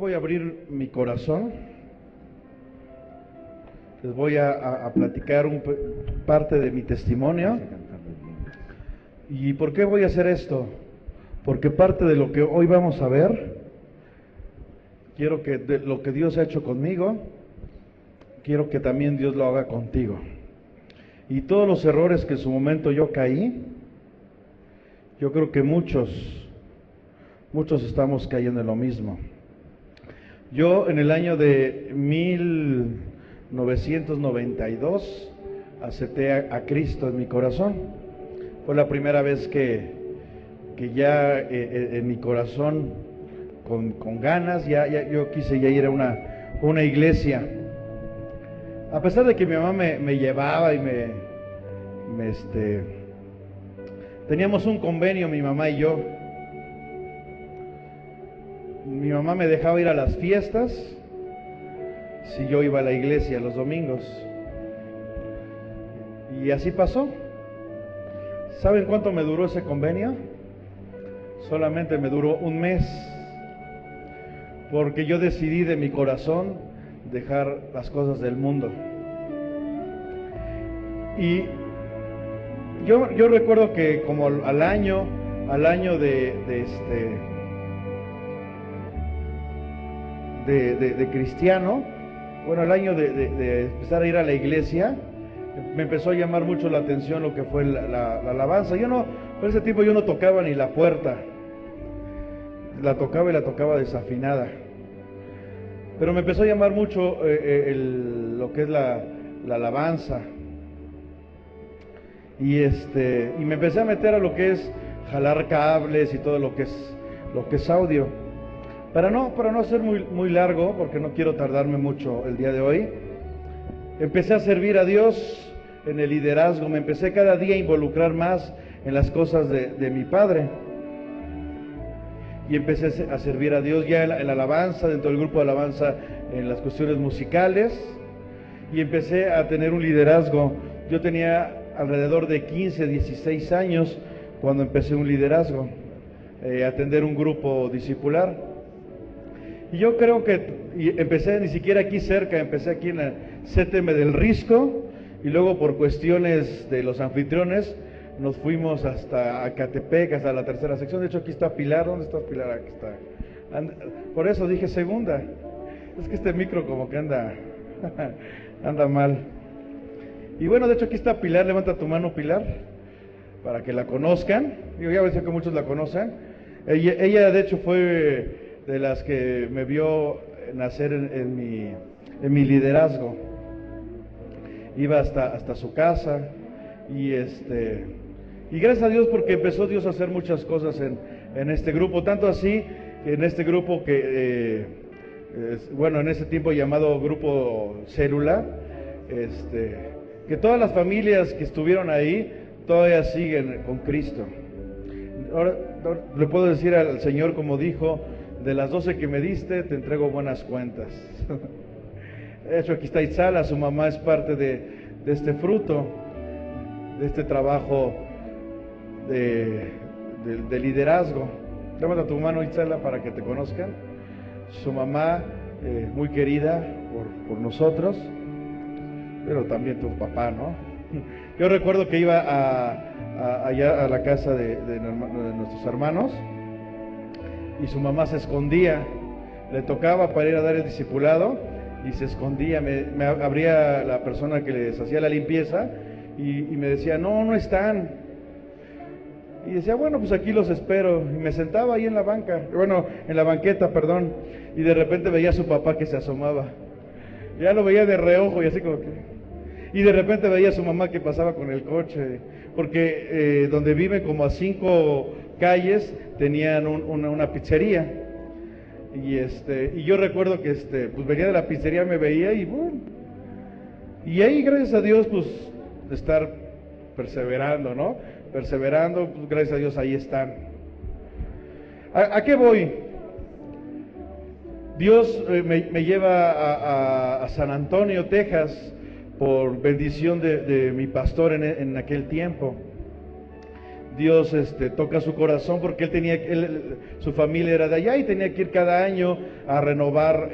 voy a abrir mi corazón, les voy a platicar parte de mi testimonio. ¿Y por qué voy a hacer esto? Porque parte de lo que hoy vamos a ver, quiero que de lo que Dios ha hecho conmigo, quiero que también Dios lo haga contigo. Y todos los errores que en su momento yo caí, yo creo que muchos estamos cayendo en lo mismo. Yo en el año de 1992 acepté a Cristo en mi corazón. Fue la primera vez que ya en mi corazón, con ganas, yo quise ya ir a una iglesia. A pesar de que mi mamá me llevaba y teníamos un convenio, mi mamá y yo. Mi mamá me dejaba ir a las fiestas si yo iba a la iglesia los domingos. Y así pasó. ¿Saben cuánto me duró ese convenio? Solamente me duró un mes, porque yo decidí de mi corazón dejar las cosas del mundo. Y yo recuerdo que como al año de cristiano, bueno, al año de empezar a ir a la iglesia, me empezó a llamar mucho la atención lo que fue la alabanza. Por ese tiempo yo no tocaba ni la puerta, la tocaba y la tocaba desafinada, pero me empezó a llamar mucho lo que es la alabanza, y me empecé a meter a lo que es jalar cables y todo lo que es audio. Para no hacer muy largo, porque no quiero tardarme mucho el día de hoy, empecé a servir a Dios en el liderazgo. Me empecé cada día a involucrar más en las cosas de mi padre. Y empecé a servir a Dios ya en la alabanza, dentro del grupo de alabanza, en las cuestiones musicales. Y empecé a tener un liderazgo. Yo tenía alrededor de 15, 16 años cuando empecé un liderazgo, atender un grupo discipular. Y yo creo que empecé ni siquiera aquí cerca, empecé aquí en el CTM del Risco, y luego por cuestiones de los anfitriones nos fuimos hasta Acatepec, hasta la tercera sección. De hecho aquí está Pilar. ¿Dónde está Pilar? Aquí está. Por eso dije segunda. Es que este micro como que anda mal. Y bueno, de hecho aquí está Pilar. Levanta tu mano, Pilar, para que la conozcan. Yo ya decía que muchos la conocen. Ella de hecho fue de las que me vio nacer en mi liderazgo. Iba hasta su casa y gracias a Dios, porque empezó Dios a hacer muchas cosas en este grupo, tanto así en este grupo que en ese tiempo llamado Grupo Célula, que todas las familias que estuvieron ahí todavía siguen con Cristo. Ahora le puedo decir al Señor, como dijo: de las 12 que me diste, te entrego buenas cuentas. De hecho, aquí está Itzala, su mamá es parte de este fruto, de este trabajo de liderazgo. Levanta tu mano, Itzala, para que te conozcan. Su mamá, muy querida por nosotros, pero también tu papá, ¿no? Yo recuerdo que iba allá a la casa de nuestros hermanos, y su mamá se escondía. Le tocaba para ir a dar el discipulado y se escondía. Me abría la persona que les hacía la limpieza y me decía: no están. Y decía: bueno, pues aquí los espero. Y me sentaba ahí en la banqueta, perdón. Y de repente veía a su papá que se asomaba. Ya lo veía de reojo y así como que... Y de repente veía a su mamá que pasaba con el coche, porque donde viven, como a 5 calles, tenían una pizzería. Y yo recuerdo que pues venía de la pizzería, me veía y bueno. Y ahí, gracias a Dios, pues estar perseverando, ¿no? Perseverando, pues gracias a Dios ahí están. ¿A qué voy? Dios me lleva a San Antonio, Texas, por bendición de mi pastor en aquel tiempo. Dios toca su corazón porque su familia era de allá y tenía que ir cada año a renovar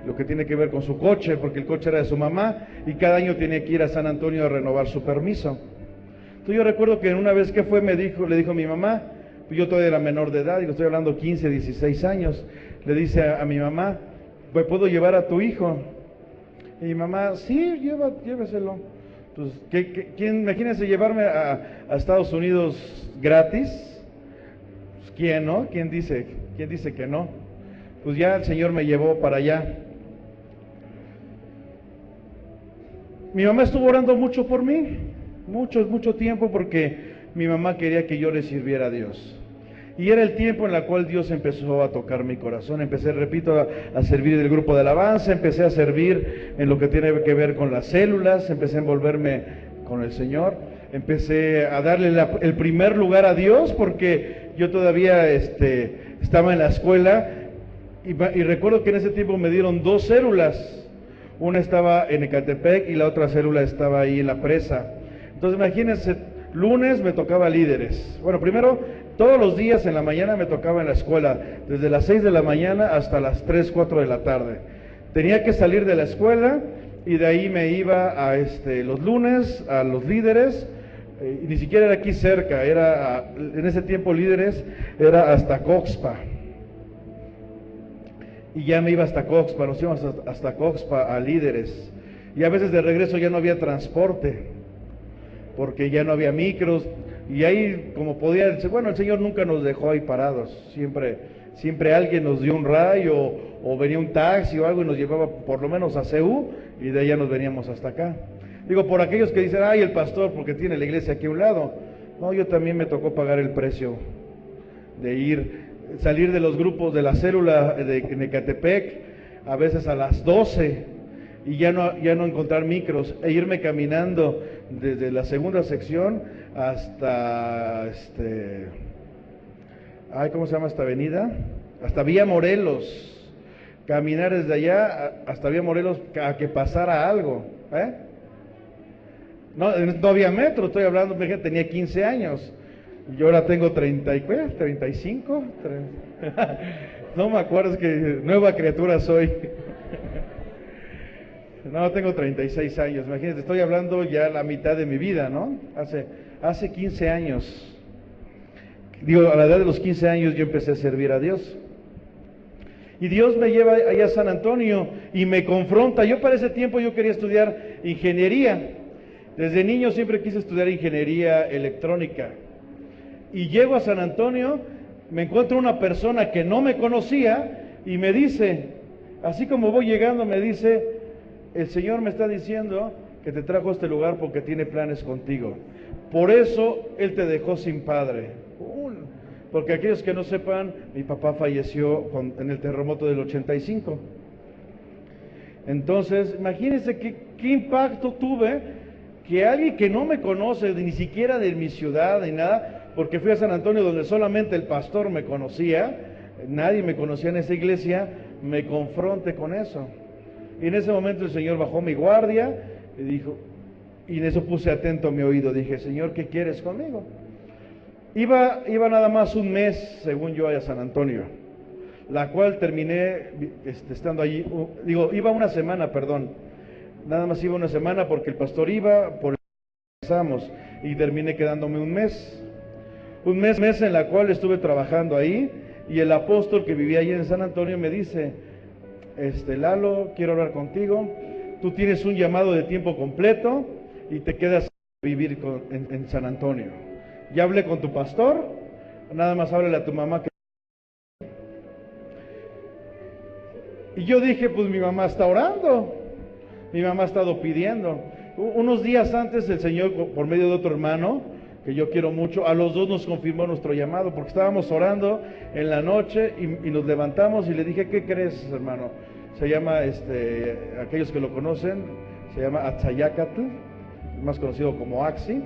lo que tiene que ver con su coche, porque el coche era de su mamá, y cada año tenía que ir a San Antonio a renovar su permiso. Entonces yo recuerdo que una vez que fue, le dijo a mi mamá, pues yo todavía era menor de edad, digo, estoy hablando 15, 16 años, le dice a mi mamá, pues ¿puedo llevar a tu hijo? Y mi mamá, sí, lléveselo. Pues, imagínense llevarme a Estados Unidos gratis. Pues, ¿quién no? ¿Quién dice que no? Pues ya el Señor me llevó para allá. Mi mamá estuvo orando mucho por mí, mucho tiempo, porque mi mamá quería que yo le sirviera a Dios. Y era el tiempo en el cual Dios empezó a tocar mi corazón. Empecé, repito, a servir en el grupo de alabanza, empecé a servir en lo que tiene que ver con las células, empecé a envolverme con el Señor, empecé a darle el primer lugar a Dios, porque yo todavía estaba en la escuela, y recuerdo que en ese tiempo me dieron 2 células. Una estaba en Ecatepec y la otra célula estaba ahí en la presa. Entonces imagínense, lunes me tocaba líderes. Bueno, primero, todos los días en la mañana me tocaba en la escuela, desde las 6 de la mañana hasta las 3, 4 de la tarde. Tenía que salir de la escuela y de ahí me iba a los lunes a los líderes, y ni siquiera era aquí cerca, en ese tiempo líderes era hasta Coxpa. Y ya me iba hasta Coxpa, nos íbamos hasta Coxpa a líderes. Y a veces de regreso ya no había transporte, porque ya no había micros. Y ahí, como podía, bueno, el Señor nunca nos dejó ahí parados. Siempre alguien nos dio un rayo, o venía un taxi o algo y nos llevaba por lo menos a CU, y de allá nos veníamos hasta acá. Digo, por aquellos que dicen, ay, el pastor, porque tiene la iglesia aquí a un lado. No, yo también me tocó pagar el precio de salir de los grupos de la célula de Ecatepec, a veces a las 12, y ya no encontrar micros, e irme caminando desde la segunda sección hasta, ¿cómo se llama esta avenida? Hasta Vía Morelos, caminar desde allá hasta Vía Morelos a que pasara algo, No había metro, estoy hablando, tenía 15 años. Yo ahora tengo 35, no me acuerdo, es que nueva criatura soy. No, tengo 36 años, imagínate, estoy hablando ya la mitad de mi vida, ¿no? Hace 15 años. Digo, a la edad de los 15 años yo empecé a servir a Dios. Y Dios me lleva allá a San Antonio y me confronta. Yo para ese tiempo yo quería estudiar ingeniería. Desde niño siempre quise estudiar ingeniería electrónica. Y llego a San Antonio, me encuentro una persona que no me conocía y me dice, así como voy llegando, me dice, el Señor me está diciendo que te trajo a este lugar porque tiene planes contigo. Por eso Él te dejó sin padre. Porque aquellos que no sepan, mi papá falleció en el terremoto del 85. Entonces, imagínense qué impacto tuve, que alguien que no me conoce, ni siquiera de mi ciudad, ni nada, porque fui a San Antonio donde solamente el pastor me conocía, nadie me conocía en esa iglesia, me confronte con eso. Y en ese momento el Señor bajó mi guardia y dijo, y en eso puse atento a mi oído, dije, Señor, ¿qué quieres conmigo? Iba nada más un mes, según yo, a San Antonio, la cual terminé estando allí, iba una semana, perdón, nada más iba una semana porque el pastor iba, por empezamos, y terminé quedándome un mes en la cual estuve trabajando ahí, y el apóstol que vivía allí en San Antonio me dice, Lalo, quiero hablar contigo, tú tienes un llamado de tiempo completo y te quedas a vivir en San Antonio. Ya hablé con tu pastor, nada más háblale a tu mamá. Y yo dije, pues mi mamá está orando, mi mamá ha estado pidiendo. Unos días antes el Señor, por medio de otro hermano, que yo quiero mucho, a los dos nos confirmó nuestro llamado, porque estábamos orando en la noche y nos levantamos y le dije, ¿qué crees, hermano? Se llama, aquellos que lo conocen, se llama Atzayacatl, más conocido como Axi,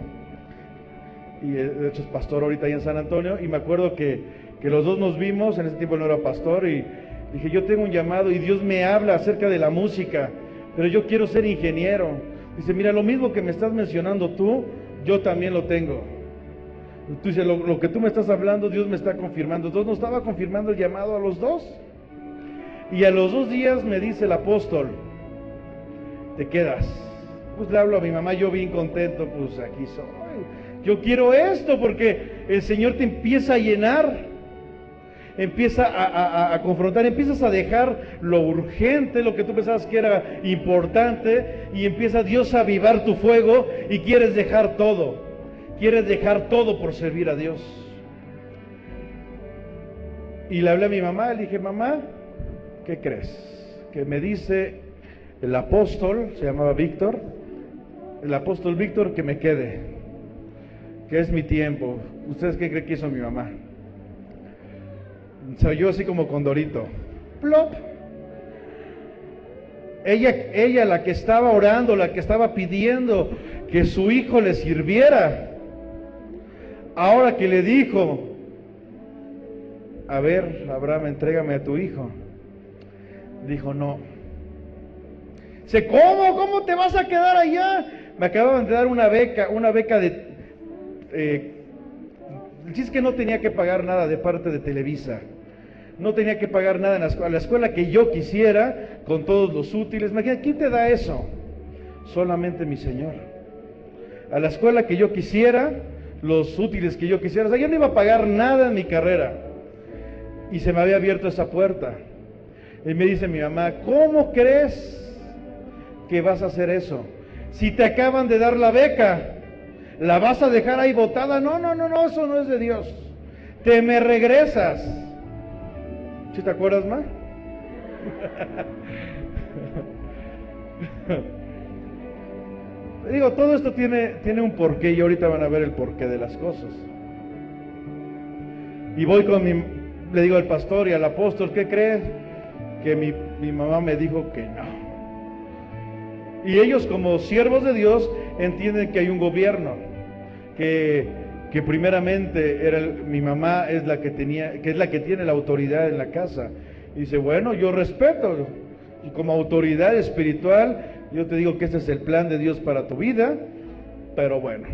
y de hecho es pastor ahorita ahí en San Antonio, y me acuerdo que los dos nos vimos, en ese tiempo no era pastor, y dije, yo tengo un llamado y Dios me habla acerca de la música, pero yo quiero ser ingeniero. Dice, mira, lo mismo que me estás mencionando tú, yo también lo tengo. Tú dices, lo que tú me estás hablando, Dios me está confirmando. Entonces nos estaba confirmando el llamado a los dos. Y a los 2 días me dice el apóstol, te quedas. Pues le hablo a mi mamá, yo bien contento, pues aquí soy. Yo quiero esto porque el Señor te empieza a llenar, empieza a confrontar, empiezas a dejar lo urgente, lo que tú pensabas que era importante, y empieza Dios a avivar tu fuego y quieres dejar todo por servir a Dios. Y le hablé a mi mamá, le dije, mamá, ¿qué crees? Que me dice el apóstol, se llamaba Víctor, el apóstol Víctor, que me quede, que es mi tiempo. ¿Ustedes qué creen que hizo mi mamá? Se oyó así como condorito. ¡Plop! Ella, la que estaba orando, la que estaba pidiendo que su hijo le sirviera, ahora que le dijo, a ver, Abraham, entrégame a tu hijo, dijo no. Dice, ¿cómo te vas a quedar allá? Me acababan de dar una beca de... si es que no tenía que pagar nada de parte de Televisa, no tenía que pagar nada en la escuela que yo quisiera, con todos los útiles. Imagínate, ¿quién te da eso? Solamente mi Señor. A la escuela que yo quisiera, los útiles que yo quisiera, o sea, yo no iba a pagar nada en mi carrera, y se me había abierto esa puerta. Y me dice mi mamá, ¿cómo crees que vas a hacer eso? Si te acaban de dar la beca, ¿la vas a dejar ahí botada? No, eso no es de Dios. Te me regresas. ¿Sí te acuerdas, ma? Digo, todo esto tiene un porqué, y ahorita van a ver el porqué de las cosas. Y voy le digo al pastor y al apóstol, ¿qué crees? Que mi mamá me dijo que no. Y ellos, como siervos de Dios, entienden que hay un gobierno, que primeramente mi mamá es la que tiene la autoridad en la casa. Y dice, bueno, yo respeto, y como autoridad espiritual, yo te digo que este es el plan de Dios para tu vida, pero bueno,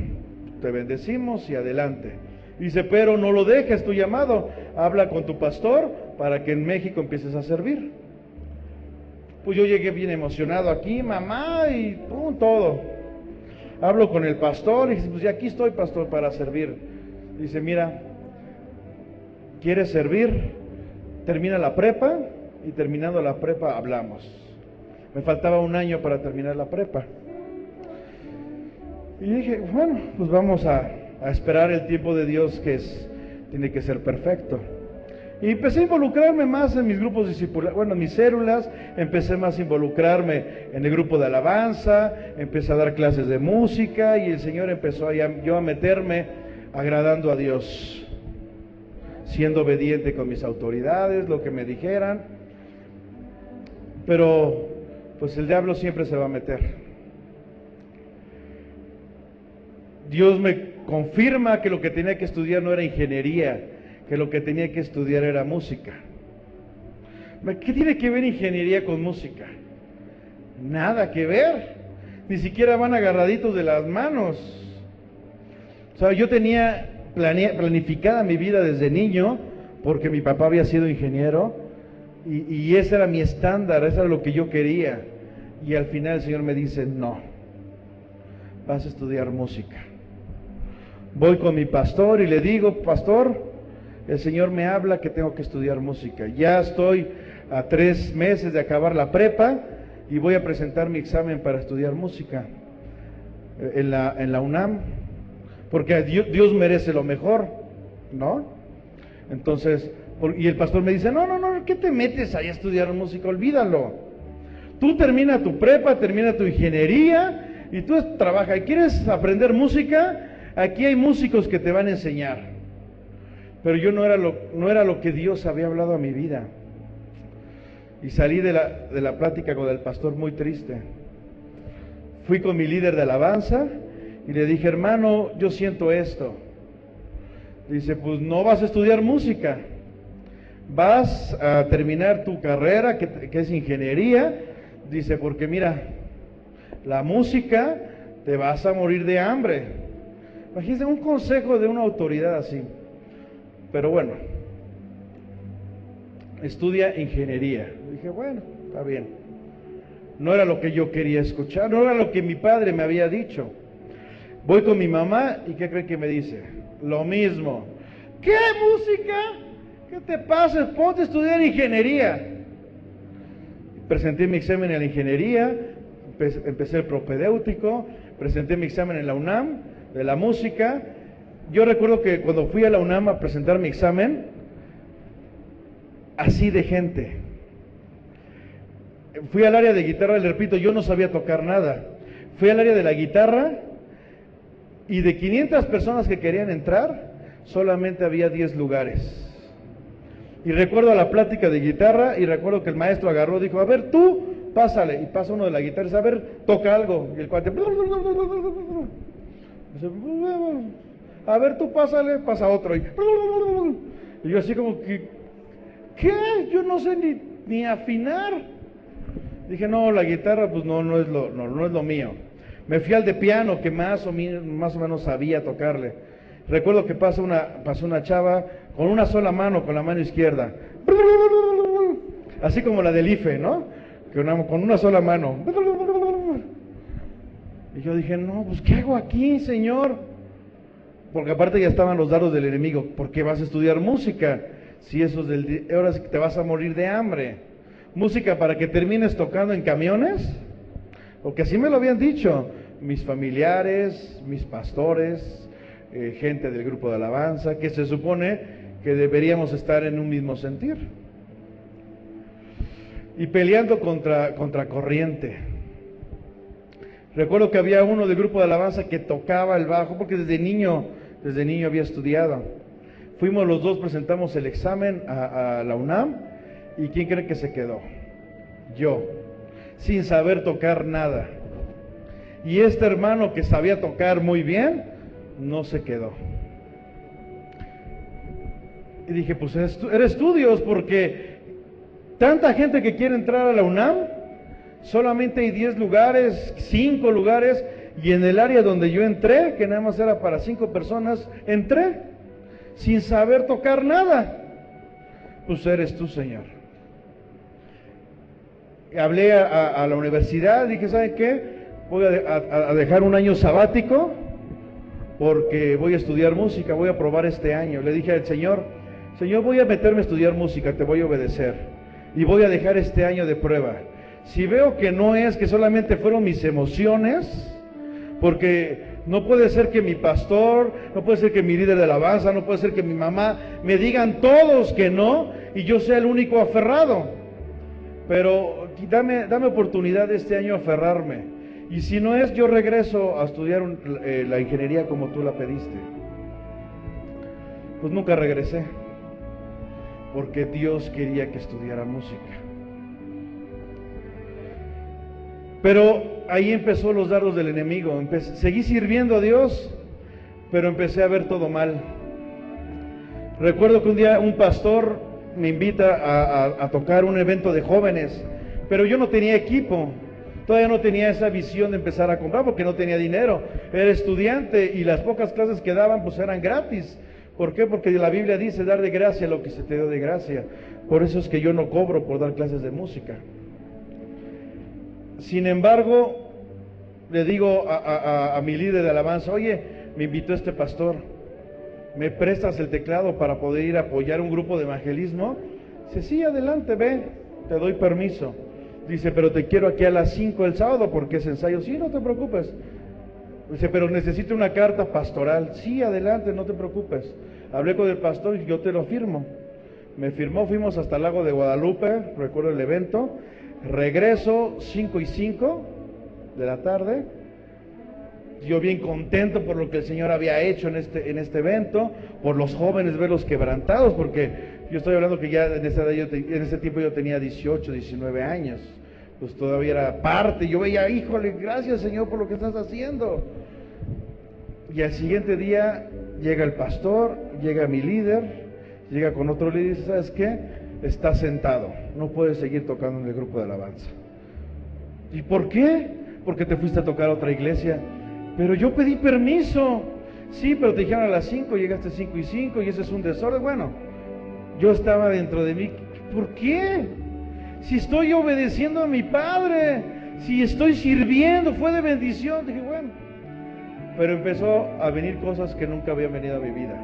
te bendecimos y adelante. Dice, pero no lo dejes tu llamado, habla con tu pastor para que en México empieces a servir. Pues yo llegué bien emocionado aquí, mamá, y todo. Hablo con el pastor y dice, pues ya aquí estoy, pastor, para servir. Dice, mira, ¿quieres servir? Termina la prepa, y terminando la prepa hablamos. Me faltaba 1 año para terminar la prepa. Y dije, bueno, pues vamos a esperar el tiempo de Dios, que tiene que ser perfecto. Y empecé a involucrarme más en mis grupos discipulares, bueno, en mis células, empecé más a involucrarme en el grupo de alabanza, empecé a dar clases de música, y el Señor empezó yo a meterme agradando a Dios, siendo obediente con mis autoridades, lo que me dijeran. Pero pues el diablo siempre se va a meter. Dios me confirma que lo que tenía que estudiar no era ingeniería, que lo que tenía que estudiar era música. ¿Qué tiene que ver ingeniería con música? Nada que ver. Ni siquiera van agarraditos de las manos. O sea, yo tenía planificada mi vida desde niño, porque mi papá había sido ingeniero, y ese era mi estándar, eso era lo que yo quería. Y al final el Señor me dice, no, vas a estudiar música. Voy con mi pastor y le digo, pastor, el Señor me habla que tengo que estudiar música. Ya estoy a 3 meses de acabar la prepa y voy a presentar mi examen para estudiar música en la UNAM, porque Dios merece lo mejor, ¿no? Entonces, y el pastor me dice, no, ¿qué te metes ahí a estudiar música? Olvídalo. Tú termina tu prepa, termina tu ingeniería y tú trabaja. ¿Quieres aprender música? Aquí hay músicos que te van a enseñar. Pero yo no era lo que Dios había hablado a mi vida. Y salí de la plática con el pastor muy triste. Fui con mi líder de alabanza y le dije, hermano, yo siento esto. Dice, pues no vas a estudiar música, vas a terminar tu carrera, que es ingeniería. Dice, porque mira, la música te vas a morir de hambre. Imagínense un consejo de una autoridad así. Pero bueno, estudia ingeniería. Dije, bueno, está bien. No era lo que yo quería escuchar, no era lo que mi padre me había dicho. Voy con mi mamá y ¿qué creen que me dice? Lo mismo. ¿Qué música? ¿Qué te pasa? Ponte a estudiar ingeniería. Presenté mi examen en la ingeniería, empecé el propedéutico, presenté mi examen en la UNAM de la música. Yo recuerdo que cuando fui a la UNAM a presentar mi examen, así de gente. Fui al área de guitarra, le repito, yo no sabía tocar nada. Fui al área de la guitarra y de 500 personas que querían entrar, solamente había 10 lugares. Y recuerdo la plática de guitarra y recuerdo que el maestro agarró, dijo, a ver tú, pásale. Y pasa uno de la guitarra y dice, a ver, toca algo. Y el cuate, a ver tú, pásale, pasa otro. Y yo así como que, ¿qué? Yo no sé ni afinar. Dije, no, la guitarra pues no es lo mío. Me fui al de piano, que más o menos sabía tocarle. Recuerdo que pasó una chava con una sola mano, con la mano izquierda. Así como la del IFE, ¿no? Con una sola mano. Y yo dije, no, pues ¿qué hago aquí, señor? Porque aparte ya estaban los dardos del enemigo. ¿Por qué vas a estudiar música? Si eso es ahora sí que te vas a morir de hambre. ¿Música para que termines tocando en camiones? Porque así me lo habían dicho mis familiares, mis pastores, gente del grupo de alabanza, que se supone que deberíamos estar en un mismo sentir. Y peleando contra corriente. Recuerdo que había uno del grupo de alabanza que tocaba el bajo, porque desde niño había estudiado. Fuimos los dos, presentamos el examen a la UNAM, y ¿quién cree que se quedó? Yo, sin saber tocar nada. Y este hermano que sabía tocar muy bien, no se quedó. Y dije, pues era estudios, porque tanta gente que quiere entrar a la UNAM, solamente hay 10 lugares, 5 lugares, y en el área donde yo entré, que nada más era para 5 personas, entré sin saber tocar nada. Pues eres tú, Señor. Hablé a la universidad, dije, ¿saben qué? Voy a dejar un año sabático, porque voy a estudiar música, voy a probar este año. Le dije al Señor, voy a meterme a estudiar música, te voy a obedecer, y voy a dejar este año de prueba. Si veo que no es, que solamente fueron mis emociones, porque no puede ser que mi pastor, no puede ser que mi líder de alabanza, no puede ser que mi mamá me digan todos que no, y yo sea el único aferrado. Pero dame oportunidad este año a aferrarme. Y si no es, yo regreso a estudiar la ingeniería como tú la pediste. Pues nunca regresé, porque Dios quería que estudiara música. Pero ahí empezó los dardos del enemigo. Seguí sirviendo a Dios, pero empecé a ver todo mal. Recuerdo que un día un pastor me invita a tocar un evento de jóvenes, pero yo no tenía equipo. Todavía no tenía esa visión de empezar a comprar porque no tenía dinero. Era estudiante y las pocas clases que daban pues eran gratis. ¿Por qué? Porque la Biblia dice dar de gracia lo que se te dio de gracia. Por eso es que yo no cobro por dar clases de música. Sin embargo, le digo a mi líder de alabanza, oye, me invitó este pastor, ¿me prestas el teclado para poder ir a apoyar un grupo de evangelismo? Dice, sí, adelante, ve, te doy permiso. Dice, pero te quiero aquí a las 5 el sábado porque es ensayo. Sí, no te preocupes. Dice, pero necesito una carta pastoral. Sí, adelante, no te preocupes. Hablé con el pastor y yo te lo firmo. Me firmó, fuimos hasta el lago de Guadalupe, recuerdo el evento. Regreso 5:05 de la tarde. Yo bien contento por lo que el Señor había hecho en este evento, por los jóvenes verlos quebrantados, porque yo estoy hablando que ya en ese tiempo yo tenía 18, 19 años, pues todavía era parte. Yo veía, híjole, gracias Señor por lo que estás haciendo. Y al siguiente día llega el pastor, llega mi líder, llega con otro líder y dice, ¿sabes qué? Estás sentado, no puedes seguir tocando en el grupo de alabanza. ¿Y por qué? Porque te fuiste a tocar a otra iglesia. Pero yo pedí permiso. Sí, pero te dijeron a las 5, llegaste 5:05 y ese es un desorden. Bueno, yo estaba dentro de mí, ¿por qué? Si estoy obedeciendo a mi padre, si estoy sirviendo, fue de bendición. Dije, bueno, pero empezó a venir cosas que nunca habían venido a mi vida.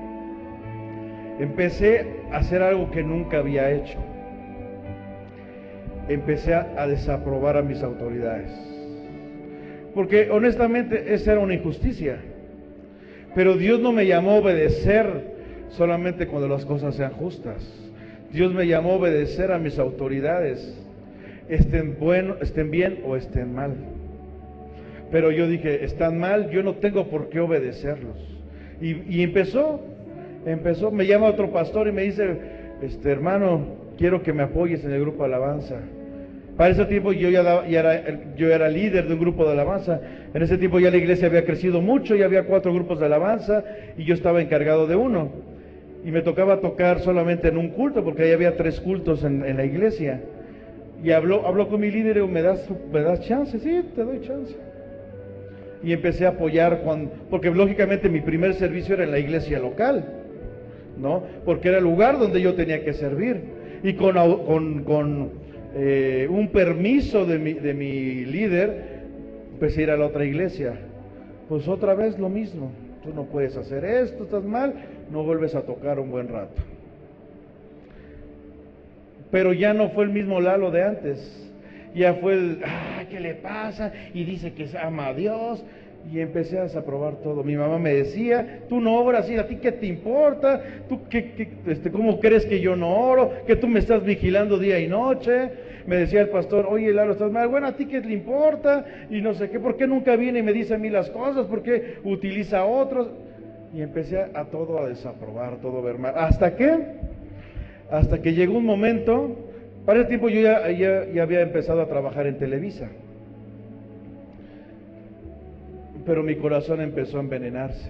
Empecé a hacer algo que nunca había hecho. Empecé a desaprobar a mis autoridades, porque honestamente esa era una injusticia. Pero Dios no me llamó a obedecer solamente cuando las cosas sean justas. Dios me llamó a obedecer a mis autoridades, estén bien o estén mal. Pero yo dije, están mal, yo no tengo por qué obedecerlos. Y empezó, me llama otro pastor y me dice, hermano, quiero que me apoyes en el grupo de alabanza. Para ese tiempo yo era líder de un grupo de alabanza. En ese tiempo ya la iglesia había crecido mucho, ya había 4 grupos de alabanza y yo estaba encargado de uno. Y me tocaba tocar solamente en un culto, porque ahí había 3 cultos en la iglesia. Y habló con mi líder y dijo, ¿me das chance? Sí, te doy chance. Y empecé a apoyar, porque lógicamente mi primer servicio era en la iglesia local, ¿no? Porque era el lugar donde yo tenía que servir. Y con un permiso de mi líder, empecé a ir a la otra iglesia. Pues otra vez lo mismo, tú no puedes hacer esto, estás mal, no vuelves a tocar un buen rato. Pero ya no fue el mismo Lalo de antes. Ya fue ¿qué le pasa? Y dice que ama a Dios. Y empecé a desaprobar todo. Mi mamá me decía, tú no oras, ¿y a ti qué te importa? ¿Tú cómo crees que yo no oro? Que tú me estás vigilando día y noche. Me decía el pastor, oye Lalo, estás mal. Bueno, ¿a ti qué te importa? Y no sé qué, ¿por qué nunca viene y me dice a mí las cosas? ¿Por qué utiliza a otros? Y empecé a desaprobar, todo ver mal. ¿Hasta qué? Hasta que llegó un momento, para ese tiempo yo ya había empezado a trabajar en Televisa. Pero mi corazón empezó a envenenarse.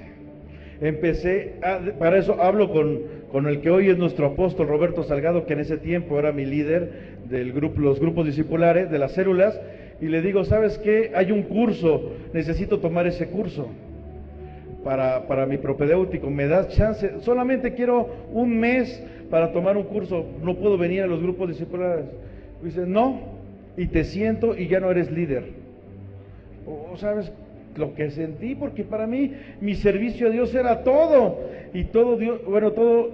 Para eso hablo con el que hoy es nuestro apóstol Roberto Salgado, que en ese tiempo era mi líder de los grupos discipulares, de las células, y le digo, ¿sabes qué? Hay un curso, necesito tomar ese curso para mi propedéutico, ¿me das chance? Solamente quiero un mes para tomar un curso, no puedo venir a los grupos discipulares. Y dice, no, y te siento y ya no eres líder. ¿Sabes lo que sentí? Porque para mí mi servicio a Dios era todo, y todo Dios, todo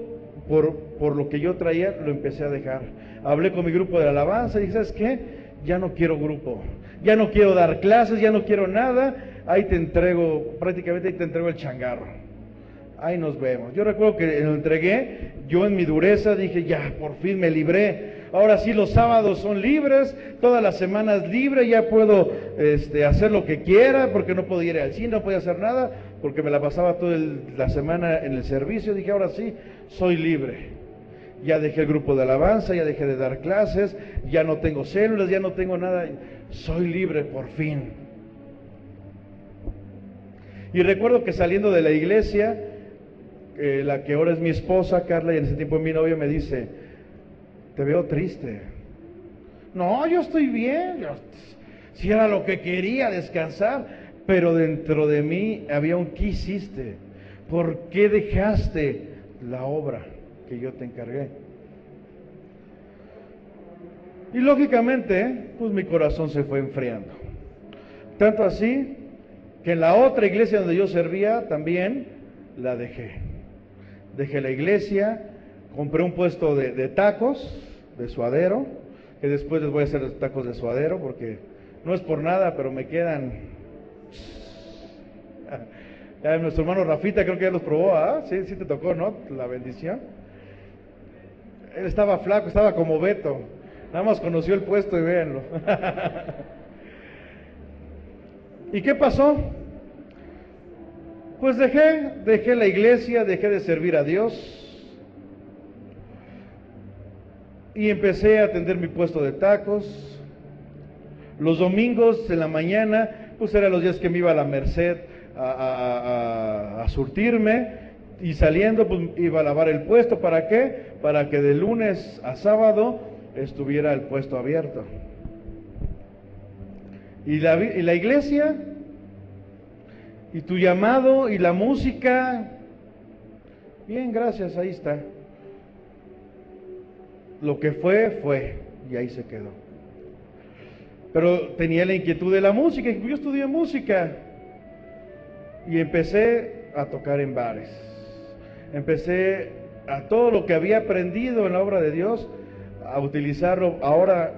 por lo que yo traía lo empecé a dejar. Hablé con mi grupo de alabanza y dije, ¿sabes qué? Ya no quiero grupo, ya no quiero dar clases, ya no quiero nada, prácticamente ahí te entrego el changarro, ahí nos vemos. Yo recuerdo que lo entregué, yo en mi dureza dije, ya, por fin me libré. Ahora sí, los sábados son libres, todas las semanas libre, ya puedo hacer lo que quiera, porque no podía ir al cine, no podía hacer nada, porque me la pasaba toda la semana en el servicio. Dije, ahora sí, soy libre. Ya dejé el grupo de alabanza, ya dejé de dar clases, ya no tengo células, ya no tengo nada, soy libre por fin. Y recuerdo que saliendo de la iglesia, la que ahora es mi esposa, Carla, y en ese tiempo mi novia, me dice, te veo triste. No, yo estoy bien, si era lo que quería, descansar, pero dentro de mí había un ¿qué hiciste? ¿Por qué dejaste la obra que yo te encargué? Y lógicamente, pues mi corazón se fue enfriando. Tanto así, que en la otra iglesia donde yo servía, también la dejé. Dejé la iglesia, compré un puesto de tacos, de suadero, que después les voy a hacer tacos de suadero, porque no es por nada, pero me quedan. Ya nuestro hermano Rafita creo que ya los probó, ¿ah? Sí te tocó, ¿no? La bendición. Él estaba flaco, estaba como Beto, nada más conoció el puesto y véanlo. ¿Y qué pasó? Pues dejé la iglesia, dejé de servir a Dios, y empecé a atender mi puesto de tacos. Los domingos en la mañana, pues eran los días que me iba a la Merced a surtirme, y saliendo pues iba a lavar el puesto. ¿Para qué? Para que de lunes a sábado estuviera el puesto abierto. Y la iglesia, ¿Y tu llamado y la música? Bien, gracias, ahí está. Lo que fue, y ahí se quedó. Pero tenía la inquietud de la música, yo estudié música, y empecé a tocar en bares. Empecé a todo lo que había aprendido en la obra de Dios, a utilizarlo ahora,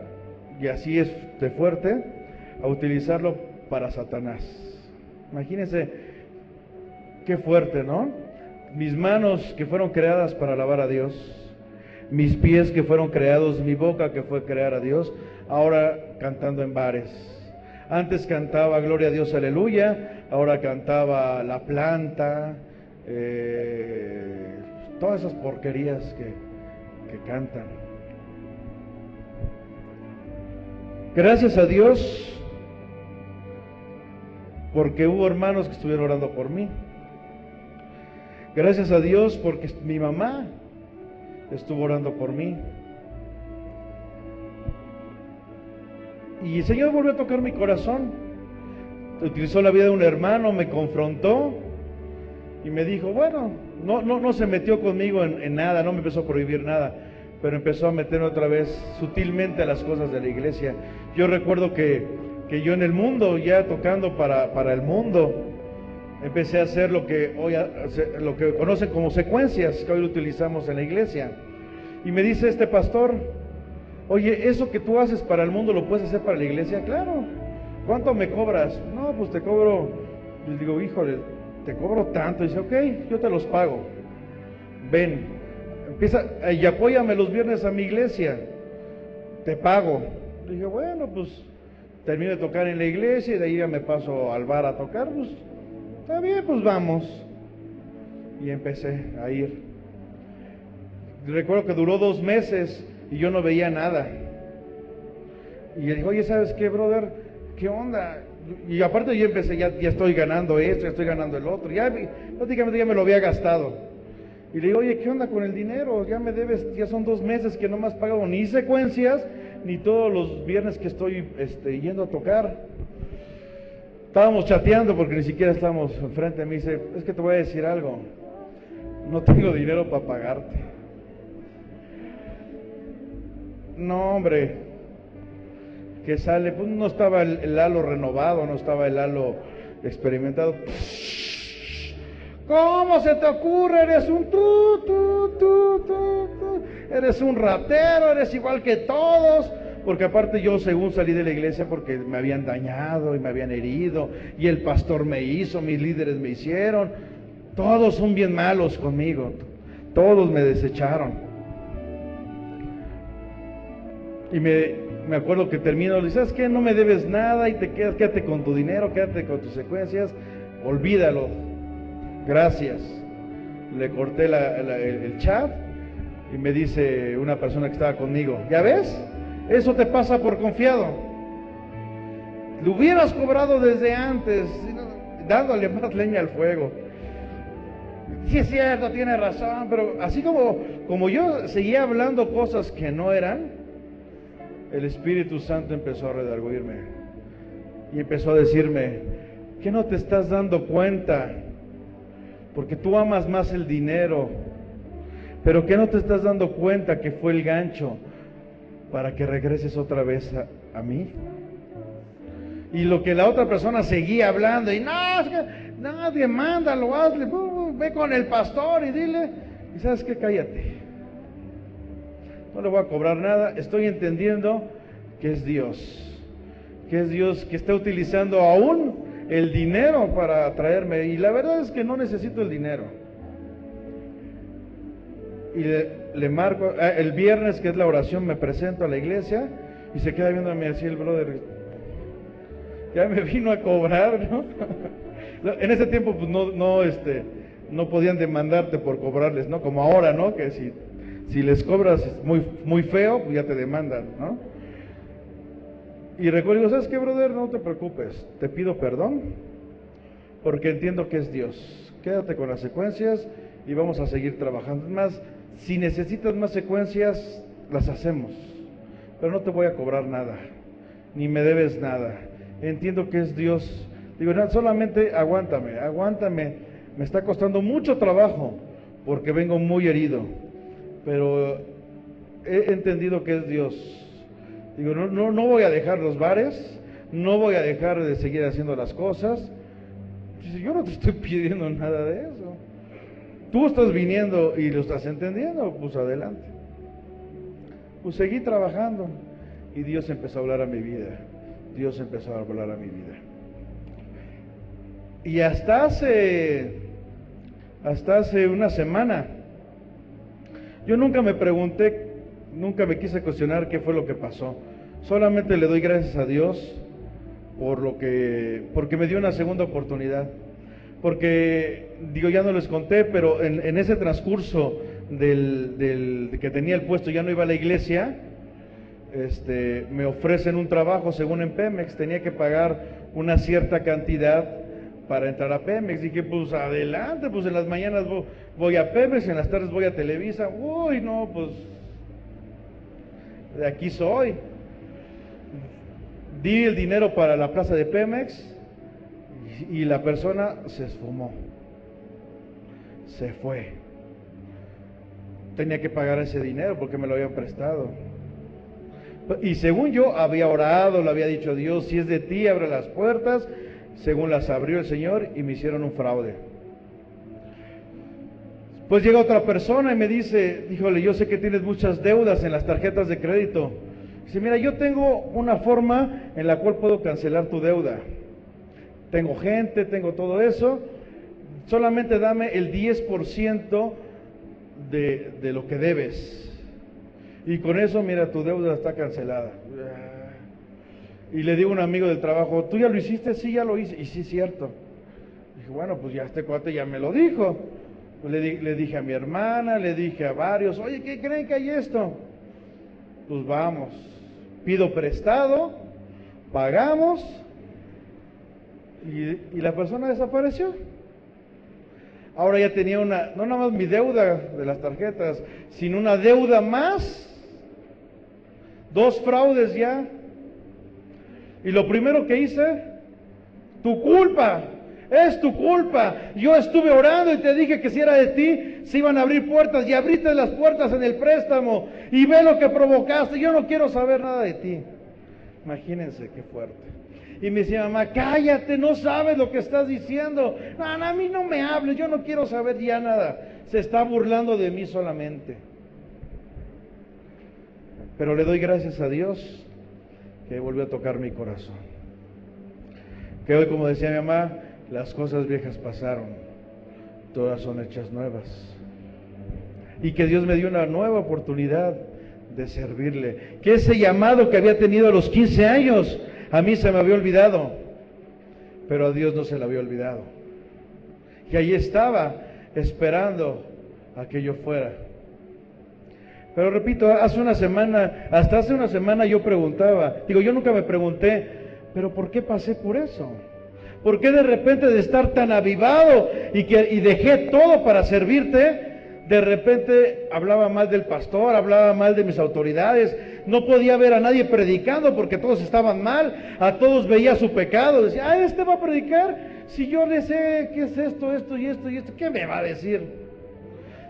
y así es de fuerte, a utilizarlo para Satanás. Imagínense qué fuerte, ¿no? Mis manos que fueron creadas para alabar a Dios, mis pies que fueron creados, mi boca que fue crear a Dios, ahora cantando en bares. Antes cantaba Gloria a Dios, aleluya, ahora cantaba La Planta, todas esas porquerías que cantan. Gracias a Dios, porque hubo hermanos que estuvieron orando por mí. Gracias a Dios porque mi mamá estuvo orando por mí. Y el Señor volvió a tocar mi corazón. Utilizó la vida de un hermano, me confrontó y me dijo, bueno, no se metió conmigo en nada, no me empezó a prohibir nada, pero empezó a meter otra vez sutilmente a las cosas de la iglesia. Yo recuerdo que yo en el mundo, ya tocando para el mundo, empecé a hacer lo que conocen como secuencias, que hoy utilizamos en la iglesia. Y me dice este pastor, oye, eso que tú haces para el mundo, ¿lo puedes hacer para la iglesia? Claro. ¿Cuánto me cobras? No, pues te cobro. Les digo, híjole, te cobro tanto. Y dice, ok, yo te los pago. Ven, empieza, y apóyame los viernes a mi iglesia, te pago. Le dije, bueno, pues termino de tocar en la iglesia y de ahí ya me paso al bar a tocar, pues está bien, pues vamos. Y empecé a ir. Recuerdo que duró 2 meses y yo no veía nada. Y le dijo, oye, ¿sabes qué, brother? ¿Qué onda? Y aparte yo empecé, ya estoy ganando esto, ya estoy ganando el otro. Ya prácticamente ya me lo había gastado. Y le digo, oye, ¿qué onda con el dinero? Ya me debes, ya son 2 meses que no me has pagado ni secuencias, ni todos los viernes que estoy yendo a tocar. Estábamos chateando porque ni siquiera estábamos enfrente. Me dice, es que te voy a decir algo, no tengo dinero para pagarte. No, hombre, que sale, pues no estaba el halo renovado, no estaba el halo experimentado. ¿Cómo se te ocurre? Eres un eres un ratero, eres igual que todos. Porque aparte yo, según salí de la iglesia, porque me habían dañado y me habían herido, y el pastor me hizo, mis líderes me hicieron, todos son bien malos conmigo, todos me desecharon. Y me acuerdo que termino, le dice, ¿sabes qué? No me debes nada y quédate con tu dinero, quédate con tus secuencias, olvídalo, gracias. Le corté el chat y me dice una persona que estaba conmigo, ¿ya ves? Eso te pasa por confiado. Lo hubieras cobrado desde antes, dándole más leña al fuego. Sí es cierto, tiene razón, pero así como yo seguía hablando cosas que no eran, el Espíritu Santo empezó a redarguirme y empezó a decirme, ¿qué no te estás dando cuenta? Porque tú amas más el dinero, pero ¿qué no te estás dando cuenta que fue el gancho para que regreses otra vez a mí? Y lo que la otra persona seguía hablando, y no, es que nadie mándalo, hazle, ve con el pastor y dile, y ¿sabes qué? Cállate. No le voy a cobrar nada, estoy entendiendo que es Dios que está utilizando aún el dinero para atraerme, y la verdad es que no necesito el dinero. Y le marco, el viernes que es la oración, me presento a la iglesia y se queda viéndome así el brother, ya me vino a cobrar, ¿no? En ese tiempo pues no podían demandarte por cobrarles, ¿no? Como ahora, ¿no? Que si les cobras muy feo, pues ya te demandan, ¿no? Y recuerdo, ¿sabes qué, brother? No te preocupes, te pido perdón, porque entiendo que es Dios. Quédate con las secuencias y vamos a seguir trabajando. Es más, si necesitas más secuencias, las hacemos, pero no te voy a cobrar nada, ni me debes nada. Entiendo que es Dios Digo, no, solamente aguántame, me está costando mucho trabajo porque vengo muy herido, pero he entendido que es Dios. Digo, no voy a dejar los bares, no voy a dejar de seguir haciendo las cosas. Dice, yo no te estoy pidiendo nada de eso. Tú estás viniendo y lo estás entendiendo, pues adelante. Pues seguí trabajando y Dios empezó a hablar a mi vida. Dios empezó a hablar a mi vida. Y hasta hace una semana, yo nunca me pregunté, nunca me quise cuestionar qué fue lo que pasó. Solamente le doy gracias a Dios porque me dio una segunda oportunidad. Porque, digo, ya no les conté, pero en ese transcurso de que tenía el puesto, ya no iba a la iglesia, me ofrecen un trabajo según en Pemex, tenía que pagar una cierta cantidad para entrar a Pemex. Dije, pues adelante, pues en las mañanas voy a Pemex, en las tardes voy a Televisa. Uy, no, pues de aquí soy. Di el dinero para la plaza de Pemex y la persona se esfumó, se fue. Tenía que pagar ese dinero porque me lo habían prestado. Y según yo había orado, le había dicho a Dios, si es de ti, abre las puertas. Según las abrió el Señor y me hicieron un fraude. Pues llega otra persona y me dice, híjole, yo sé que tienes muchas deudas en las tarjetas de crédito. Dice, mira, yo tengo una forma en la cual puedo cancelar tu deuda. Tengo gente, tengo todo eso. Solamente dame el 10% de lo que debes. Y con eso, mira, tu deuda está cancelada. Y le digo a un amigo del trabajo, ¿tú ya lo hiciste? Sí, ya lo hice. Y sí, es cierto. Dije, bueno, pues ya este cuate ya me lo dijo. Le dije a mi hermana, le dije a varios, oye, ¿qué creen que hay esto? Pues vamos, pido prestado, pagamos, y la persona desapareció. Ahora ya tenía no nada más mi deuda de las tarjetas, sino una deuda más, 2 fraudes ya. Y lo primero que hice, tu culpa, es tu culpa. Yo estuve orando y te dije que si era de ti, se iban a abrir puertas y abriste las puertas en el préstamo y ve lo que provocaste. Yo no quiero saber nada de ti. Imagínense qué fuerte. Y me decía, mamá, cállate, no sabes lo que estás diciendo. No, a mí no me hables, yo no quiero saber ya nada. Se está burlando de mí solamente. Pero le doy gracias a Dios que volvió a tocar mi corazón. Que hoy, como decía mi mamá, las cosas viejas pasaron, todas son hechas nuevas. Y que Dios me dio una nueva oportunidad de servirle. Que ese llamado que había tenido a los 15 años, a mí se me había olvidado, pero a Dios no se le había olvidado. Que ahí estaba, esperando a que yo fuera. Pero repito, hasta hace una semana yo preguntaba, yo nunca me pregunté, pero ¿por qué pasé por eso? ¿Por qué de repente de estar tan avivado y dejé todo para servirte, de repente hablaba mal del pastor, hablaba mal de mis autoridades, no podía ver a nadie predicando porque todos estaban mal, a todos veía su pecado, decía, este va a predicar, si yo le sé qué es esto, esto y esto y esto, ¿qué me va a decir?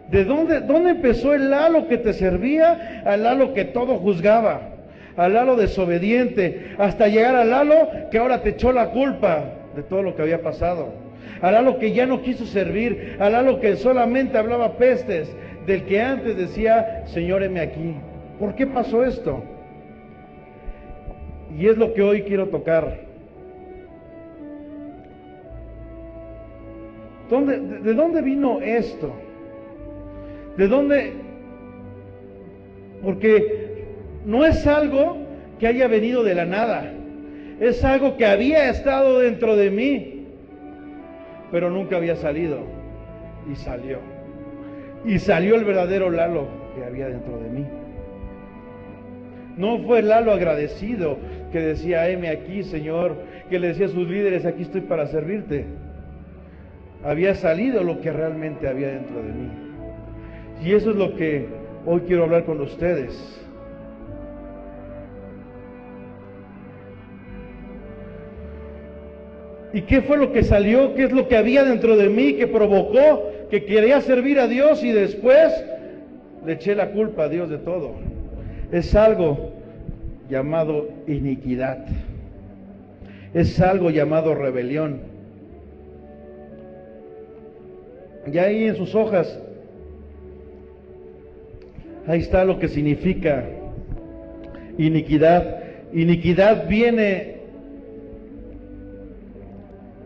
¿De dónde empezó el Lalo que te servía al Lalo que todo juzgaba? Al Lalo desobediente, hasta llegar al Lalo que ahora te echó la culpa de todo lo que había pasado. Al Lalo que ya no quiso servir, al Lalo que solamente hablaba pestes, del que antes decía, Señor, heme aquí. ¿Por qué pasó esto? Y es lo que hoy quiero tocar. ¿De dónde vino esto? ¿De dónde? Porque no es algo que haya venido de la nada, es algo que había estado dentro de mí, pero nunca había salido, y salió. Y salió el verdadero Lalo que había dentro de mí. No fue el Lalo agradecido que decía, heme aquí, Señor, que le decía a sus líderes, aquí estoy para servirte. Había salido lo que realmente había dentro de mí. Y eso es lo que hoy quiero hablar con ustedes. ¿Y qué fue lo que salió? ¿Qué es lo que había dentro de mí que provocó que quería servir a Dios y después le eché la culpa a Dios de todo? Es algo llamado iniquidad. Es algo llamado rebelión. Y ahí en sus hojas, ahí está lo que significa iniquidad. Iniquidad viene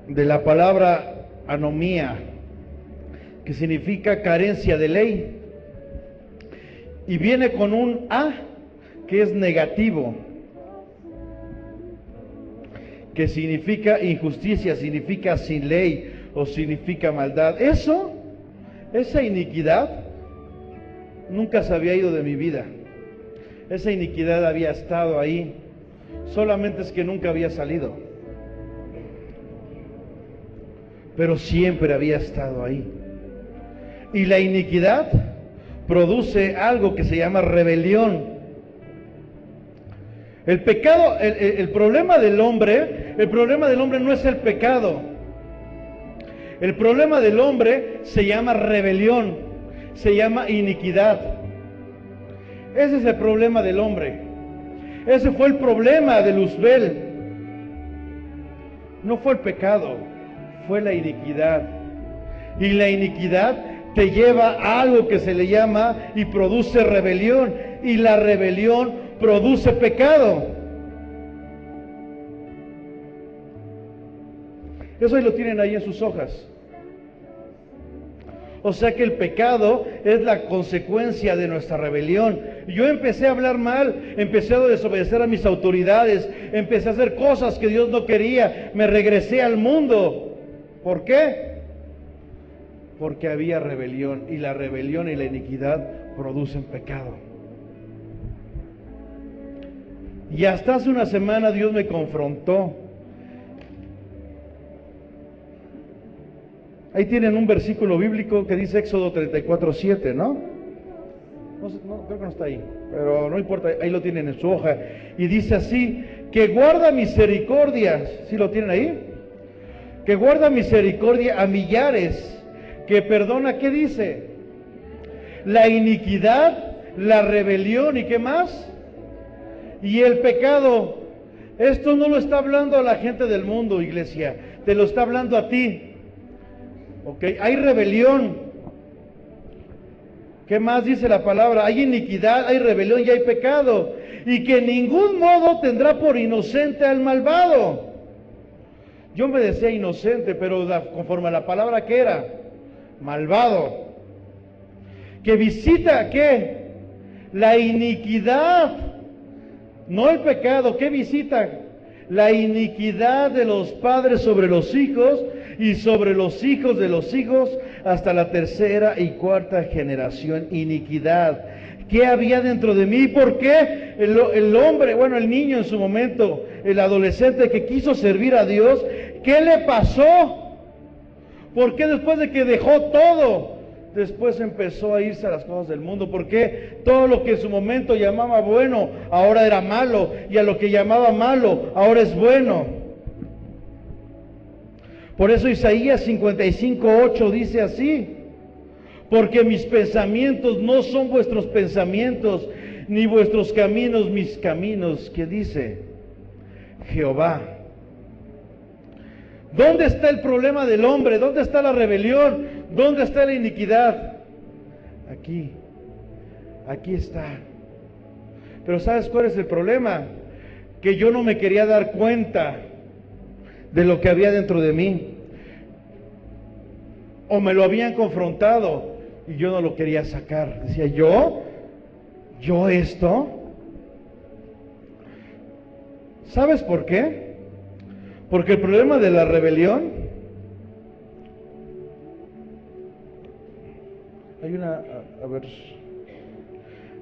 de la palabra anomía, que significa carencia de ley, y viene con un A, que es negativo, que significa injusticia, significa sin ley o significa maldad. Esa iniquidad nunca se había ido de mi vida. Esa iniquidad había estado ahí, solamente es que nunca había salido. Pero siempre había estado ahí. Y la iniquidad produce algo que se llama rebelión. El pecado, el problema del hombre no es el pecado. El problema del hombre se llama rebelión, se llama iniquidad. Ese es el problema del hombre. Ese fue el problema de Luzbel. No fue el pecado, fue la iniquidad. Y la iniquidad te lleva a algo que se le llama y produce rebelión. Y la rebelión produce pecado. Eso ahí lo tienen ahí en sus hojas. O sea que el pecado es la consecuencia de nuestra rebelión. Yo empecé a hablar mal, empecé a desobedecer a mis autoridades, empecé a hacer cosas que Dios no quería, me regresé al mundo. ¿Por qué? Porque había rebelión, y la rebelión y la iniquidad producen pecado. Y hasta hace una semana Dios me confrontó. Ahí tienen un versículo bíblico que dice Éxodo 34:7, ¿no? No, creo que no está ahí, pero no importa, ahí lo tienen en su hoja. Y dice así, que guarda misericordia, ¿sí lo tienen ahí? Que guarda misericordia a millares, que perdona, ¿qué dice? La iniquidad, la rebelión, ¿y qué más? Y el pecado. Esto no lo está hablando a la gente del mundo, iglesia, te lo está hablando a ti. Okay. Hay rebelión. ¿Qué más dice la palabra? Hay iniquidad, hay rebelión y hay pecado. Y que en ningún modo tendrá por inocente al malvado. Yo me decía inocente, pero conforme a la palabra que era, malvado. Que visita, ¿qué? La iniquidad. No el pecado, ¿qué visita? La iniquidad de los padres sobre los hijos y sobre los hijos de los hijos hasta la tercera y cuarta generación. Iniquidad. ¿Qué había dentro de mí? ¿Por qué el hombre, bueno, el niño en su momento, el adolescente que quiso servir a Dios, qué le pasó? ¿Por qué después de que dejó todo, después empezó a irse a las cosas del mundo? ¿Por qué todo lo que en su momento llamaba bueno, ahora era malo? Y a lo que llamaba malo, ahora es bueno. Por eso Isaías 55:8 dice así: porque mis pensamientos no son vuestros pensamientos, ni vuestros caminos mis caminos. ¿Qué dice Jehová? ¿Dónde está el problema del hombre? ¿Dónde está la rebelión? ¿Dónde está la iniquidad? Aquí está. Pero ¿sabes cuál es el problema? Que yo no me quería dar cuenta de lo que había dentro de mí, o me lo habían confrontado y yo no lo quería sacar. Decía, ¿yo esto? ¿Sabes por qué? Porque el problema de la rebelión, hay una, a ver,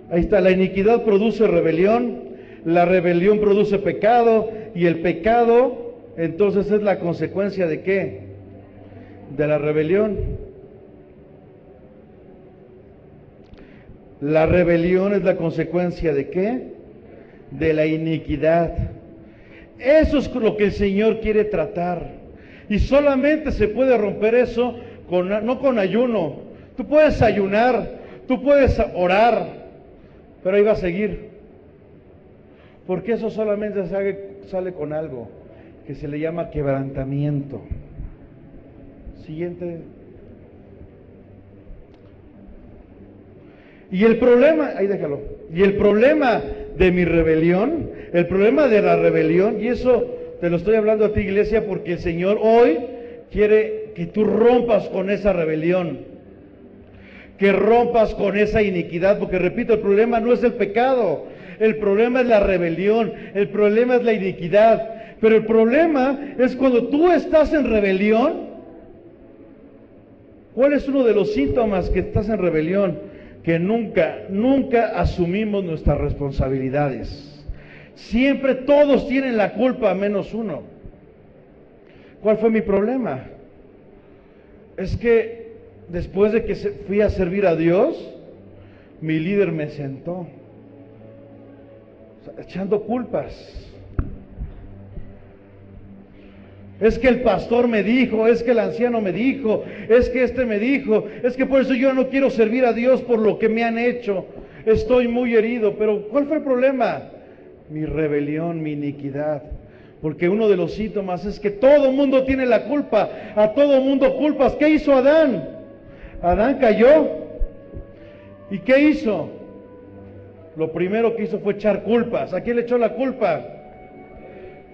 ahí está, la iniquidad produce rebelión, la rebelión produce pecado, y el pecado entonces es la consecuencia ¿de qué? De la rebelión. La rebelión es la consecuencia ¿de qué? De la iniquidad. Eso es lo que el Señor quiere tratar. Y solamente se puede romper eso no con ayuno. Tú puedes ayunar, tú puedes orar, pero ahí va a seguir. Porque eso solamente sale con algo que se le llama quebrantamiento. Siguiente. Y el problema, ahí déjalo. Y el problema de mi rebelión, el problema de la rebelión, y eso te lo estoy hablando a ti, iglesia, porque el Señor hoy quiere que tú rompas con esa rebelión, que rompas con esa iniquidad, porque repito, el problema no es el pecado, el problema es la rebelión, el problema es la iniquidad, pero el problema es cuando tú estás en rebelión. ¿Cuál es uno de los síntomas que estás en rebelión? Que nunca asumimos nuestras responsabilidades. Siempre todos tienen la culpa menos uno. ¿Cuál fue mi problema? Es que después de que fui a servir a Dios, mi líder me sentó, o sea, echando culpas. Es que el pastor me dijo, es que el anciano me dijo, es que este me dijo, es que por eso yo no quiero servir a Dios por lo que me han hecho. Estoy muy herido, pero ¿cuál fue el problema? Mi rebelión, mi iniquidad. Porque uno de los síntomas es que todo mundo tiene la culpa, a todo mundo culpas. ¿Qué hizo Adán? Adán cayó. ¿Y qué hizo? Lo primero que hizo fue echar culpas. ¿A quién le echó la culpa?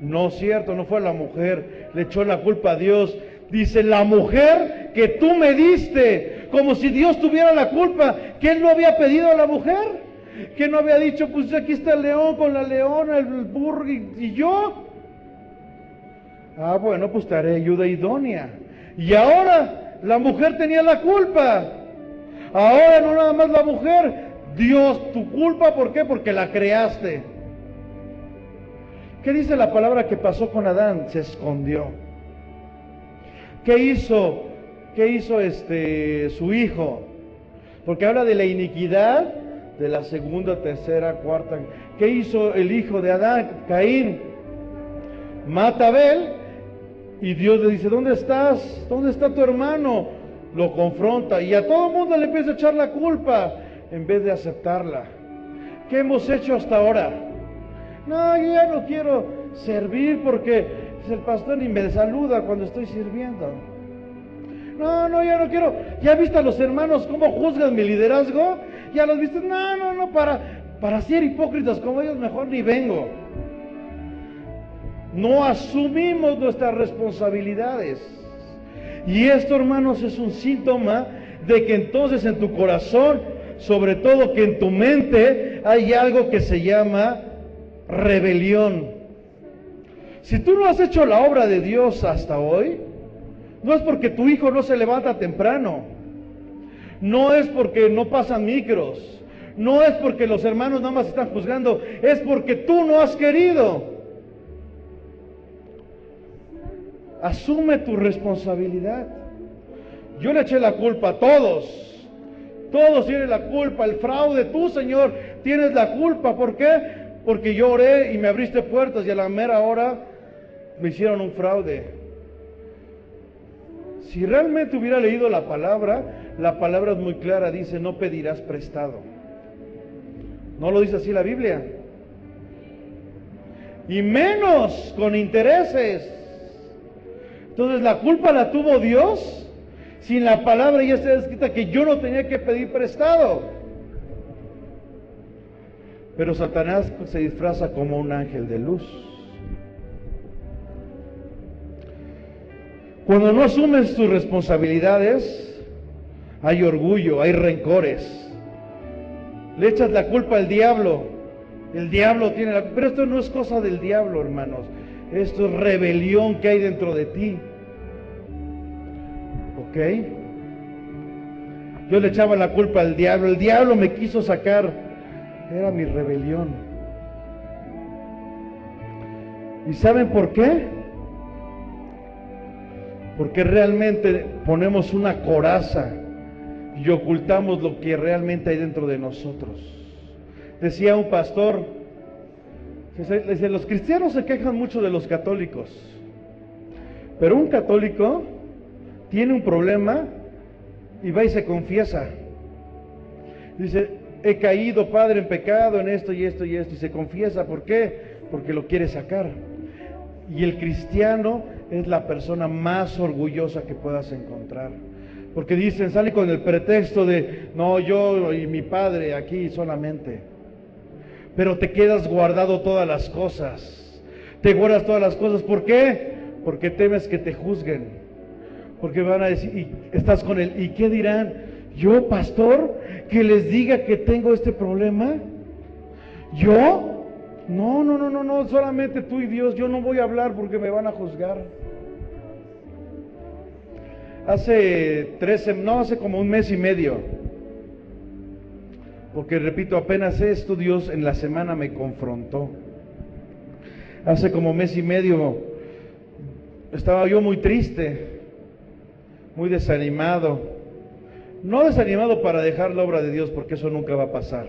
No es cierto, no fue a la mujer, le echó la culpa a Dios. Dice, la mujer que tú me diste, como si Dios tuviera la culpa. ¿Que él no había pedido a la mujer? ¿Que no había dicho, pues aquí está el león con la leona, el burro y yo? Ah, bueno, pues te haré ayuda idónea. Y ahora la mujer tenía la culpa. Ahora no nada más la mujer, Dios, tu culpa, ¿por qué? Porque la creaste. ¿Qué dice la palabra que pasó con Adán? Se escondió. ¿Qué hizo? ¿Qué hizo su hijo? Porque habla de la iniquidad de la segunda, tercera, cuarta. ¿Qué hizo el hijo de Adán? Caín. Mata a Abel y Dios le dice, ¿dónde estás? ¿Dónde está tu hermano? Lo confronta y a todo el mundo le empieza a echar la culpa en vez de aceptarla. ¿Qué hemos hecho hasta ahora? No, yo ya no quiero servir porque el pastor ni me saluda cuando estoy sirviendo. No, ya no quiero. ¿Ya viste a los hermanos cómo juzgan mi liderazgo? ¿Ya los viste? No, para ser hipócritas como ellos mejor ni vengo. No asumimos nuestras responsabilidades. Y esto, hermanos, es un síntoma de que entonces en tu corazón, sobre todo que en tu mente, hay algo que se llama rebelión. Si tú no has hecho la obra de Dios hasta hoy, no es porque tu hijo no se levanta temprano, no es porque no pasan micros, no es porque los hermanos nada más están juzgando, es porque tú no has querido. Asume tu responsabilidad. Yo le eché la culpa a todos tienen la culpa, el fraude, tú, Señor, tienes la culpa. ¿Por qué? Porque yo oré y me abriste puertas y a la mera hora me hicieron un fraude. Si realmente hubiera leído la palabra es muy clara, dice, no pedirás prestado. ¿No lo dice así la Biblia? Y menos con intereses. Entonces la culpa la tuvo Dios. Sin la palabra ya está escrita que yo no tenía que pedir prestado. Pero Satanás se disfraza como un ángel de luz. Cuando no asumes tus responsabilidades, hay orgullo, hay rencores. Le echas la culpa al diablo. El diablo tiene la culpa. Pero esto no es cosa del diablo, hermanos. Esto es rebelión que hay dentro de ti. ¿Ok? Yo le echaba la culpa al diablo. El diablo me quiso sacar. Era mi rebelión. ¿Y saben por qué? Porque realmente ponemos una coraza y ocultamos lo que realmente hay dentro de nosotros. Decía un pastor, dice, los cristianos se quejan mucho de los católicos, Pero un católico tiene un problema y va y se confiesa. Dice, he caído, Padre, en pecado, en esto y esto y esto, y se confiesa. ¿Por qué? Porque lo quiere sacar. Y el cristiano es la persona más orgullosa que puedas encontrar. Porque dicen, sale con el pretexto de, no, yo y mi padre aquí solamente. Pero te quedas guardado todas las cosas. Te guardas todas las cosas. ¿Por qué? Porque temes que te juzguen. Porque van a decir, y estás con él, ¿y qué dirán? Yo, pastor, que les diga que tengo este problema. ¿Yo? No, solamente tú y Dios. Yo no voy a hablar porque me van a juzgar. Hace como un mes y medio, porque repito, apenas esto Dios en la semana me confrontó. Hace como mes y medio estaba yo muy triste, muy desanimado. No desanimado para dejar la obra de Dios, porque eso nunca va a pasar.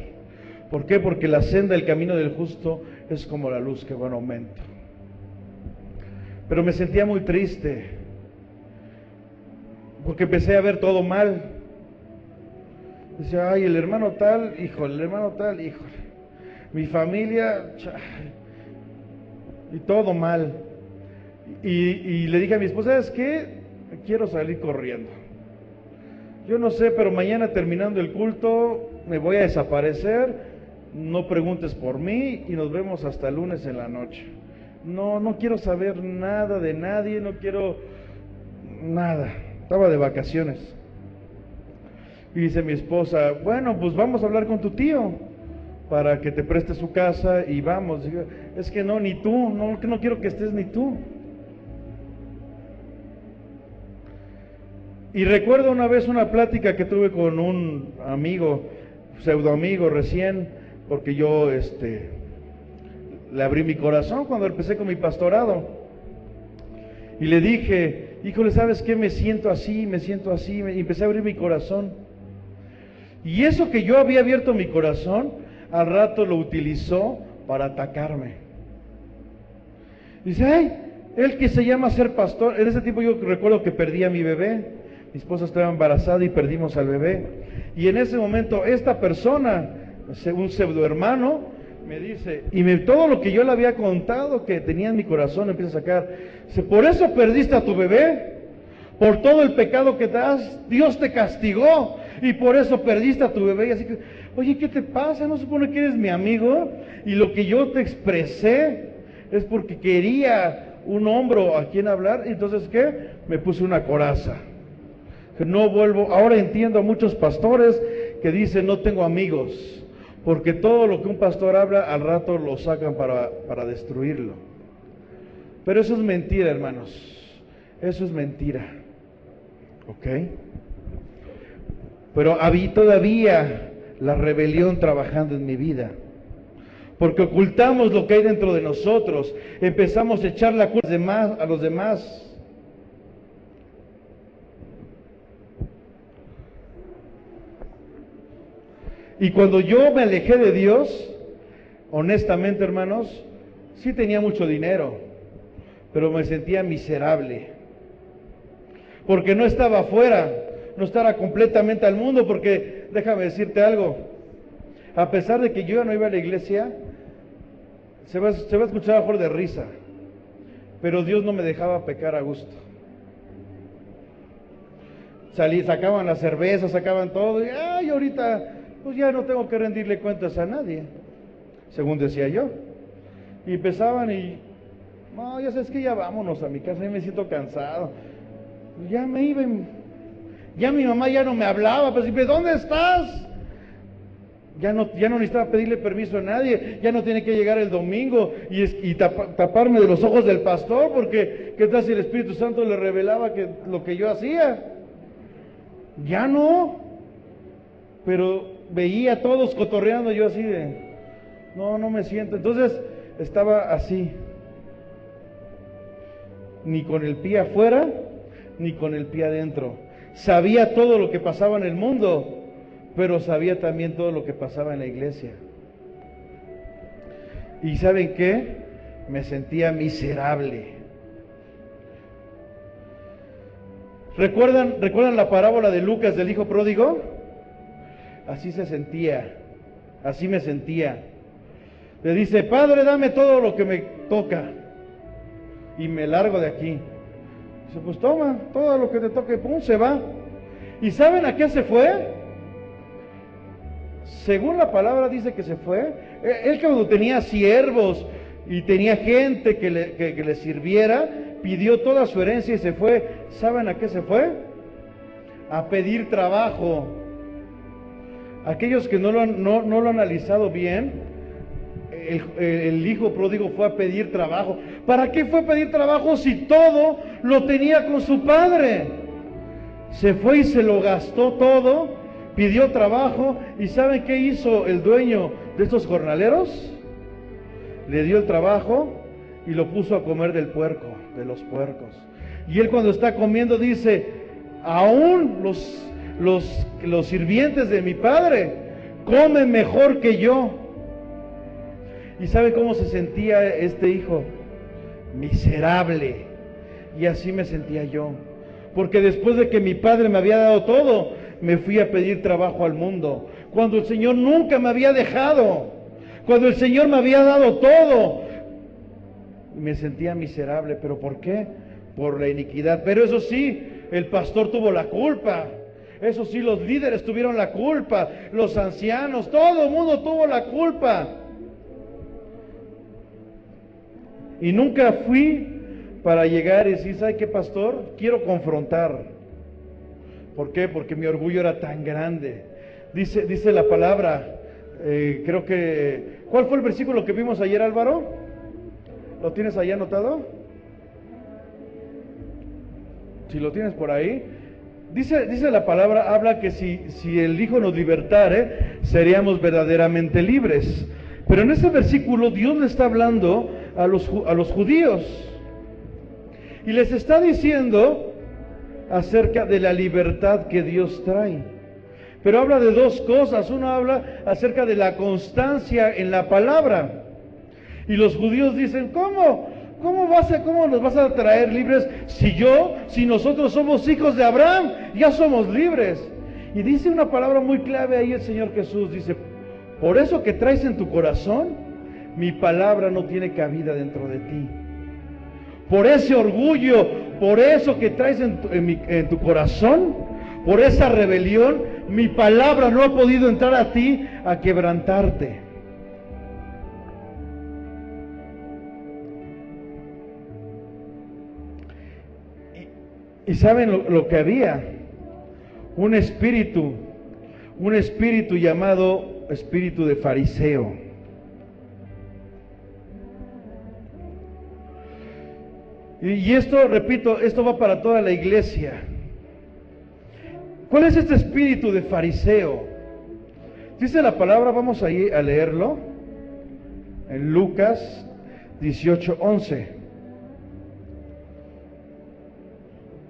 ¿Por qué? Porque la senda, el camino del justo es como la luz que va en aumento. Pero me sentía muy triste, porque empecé a ver todo mal. Decía, ay, el hermano tal, híjole, mi familia, y todo mal. Y le dije a mi esposa, ¿sabes qué? Quiero salir corriendo. Yo no sé, pero mañana terminando el culto me voy a desaparecer, no preguntes por mí y nos vemos hasta el lunes en la noche. No quiero saber nada de nadie, no quiero nada. Estaba de vacaciones. Y dice mi esposa, bueno, pues vamos a hablar con tu tío para que te preste su casa y vamos. Digo, es que no, ni tú, no quiero que estés ni tú. Y recuerdo una vez una plática que tuve con un amigo, pseudoamigo recién, porque yo le abrí mi corazón cuando empecé con mi pastorado. Y le dije, híjole, ¿sabes qué? Me siento así, y empecé a abrir mi corazón. Y eso que yo había abierto mi corazón, al rato lo utilizó para atacarme. Dice, ay, él que se llama ser pastor. En ese tiempo yo recuerdo que perdí a mi bebé. Mi esposa estaba embarazada y perdimos al bebé. Y en ese momento esta persona, un pseudo hermano, me dice, todo lo que yo le había contado que tenía en mi corazón, empieza a sacar. Dice, por eso perdiste a tu bebé, por todo el pecado que das, Dios te castigó y por eso perdiste a tu bebé. Y así que, oye, ¿qué te pasa? ¿No supone que eres mi amigo? Y lo que yo te expresé es porque quería un hombro a quien hablar. Y entonces, ¿qué? Me puse una coraza. Que no vuelvo. Ahora entiendo a muchos pastores que dicen, no tengo amigos, porque todo lo que un pastor habla, al rato lo sacan para destruirlo. Pero eso es mentira, hermanos. Eso es mentira. ¿Ok? Pero había todavía la rebelión trabajando en mi vida. Porque ocultamos lo que hay dentro de nosotros. Empezamos a echar la culpa a los demás. Y cuando yo me alejé de Dios, honestamente, hermanos, sí tenía mucho dinero, pero me sentía miserable. Porque no estaba afuera, no estaba completamente al mundo, porque déjame decirte algo, a pesar de que yo ya no iba a la iglesia, se va a escuchar a mejor de risa, pero Dios no me dejaba pecar a gusto. Sacaban la cerveza, sacaban todo, y ay, ahorita pues ya no tengo que rendirle cuentas a nadie, según decía yo. Y empezaban y, no, ya sabes que ya vámonos a mi casa, ya me siento cansado. Ya me iba, ya mi mamá ya no me hablaba, pero siempre, ¿dónde estás? Ya no necesitaba pedirle permiso a nadie, ya no tiene que llegar el domingo y taparme de los ojos del pastor, porque ¿qué tal si el Espíritu Santo le revelaba lo que yo hacía? Ya no, pero veía a todos cotorreando, yo así de, no me siento. Entonces estaba así, ni con el pie afuera, ni con el pie adentro. Sabía todo lo que pasaba en el mundo, pero sabía también todo lo que pasaba en la iglesia. ¿Y saben qué? Me sentía miserable. ¿Recuerdan la parábola de Lucas del hijo pródigo? Así se sentía, así me sentía. Le dice, Padre, dame todo lo que me toca y me largo de aquí. Dice, pues toma, todo lo que te toque, pum, se va. ¿Y saben a qué se fue? Según la palabra dice que se fue. Él cuando tenía siervos y tenía gente que le sirviera, pidió toda su herencia y se fue. ¿Saben a qué se fue? A pedir trabajo. Aquellos que no lo han analizado bien, el hijo pródigo fue a pedir trabajo. ¿Para qué fue a pedir trabajo si todo lo tenía con su padre? Se fue y se lo gastó todo, pidió trabajo. ¿Y saben qué hizo el dueño de estos jornaleros? Le dio el trabajo y lo puso a comer del puerco, de los puercos. Y él cuando está comiendo dice, aún los sirvientes de mi padre comen mejor que yo. ¿Y sabe cómo se sentía este hijo? Miserable. Y así me sentía yo. Porque después de que mi padre me había dado todo, me fui a pedir trabajo al mundo. Cuando el Señor nunca me había dejado. Cuando el Señor me había dado todo. Me sentía miserable. ¿Pero por qué? Por la iniquidad. Pero eso sí, el pastor tuvo la culpa. Eso sí, los líderes tuvieron la culpa. Los ancianos, todo el mundo tuvo la culpa. Y nunca fui para llegar y decir, ¿sabe qué, pastor? Quiero confrontar. ¿Por qué? Porque mi orgullo era tan grande. Dice la palabra, creo que... ¿Cuál fue el versículo que vimos ayer, Álvaro? ¿Lo tienes ahí anotado? Si lo tienes por ahí. Dice la palabra, habla que si el Hijo nos libertare, seríamos verdaderamente libres. Pero en ese versículo Dios le está hablando a los judíos y les está diciendo acerca de la libertad que Dios trae. Pero habla de dos cosas. Uno habla acerca de la constancia en la palabra. Y los judíos dicen, ¿cómo nos vas a traer libres si nosotros somos hijos de Abraham? Ya somos libres. Y dice una palabra muy clave ahí el Señor Jesús, dice, por eso que traes en tu corazón, mi palabra no tiene cabida dentro de ti. Por ese orgullo, por eso que traes en tu corazón, por esa rebelión, mi palabra no ha podido entrar a ti a quebrantarte. Y ¿saben lo que había? Un espíritu llamado espíritu de fariseo. Y esto, repito, esto va para toda la iglesia. ¿Cuál es este espíritu de fariseo? Dice la palabra, vamos ahí a leerlo, en Lucas 18:11.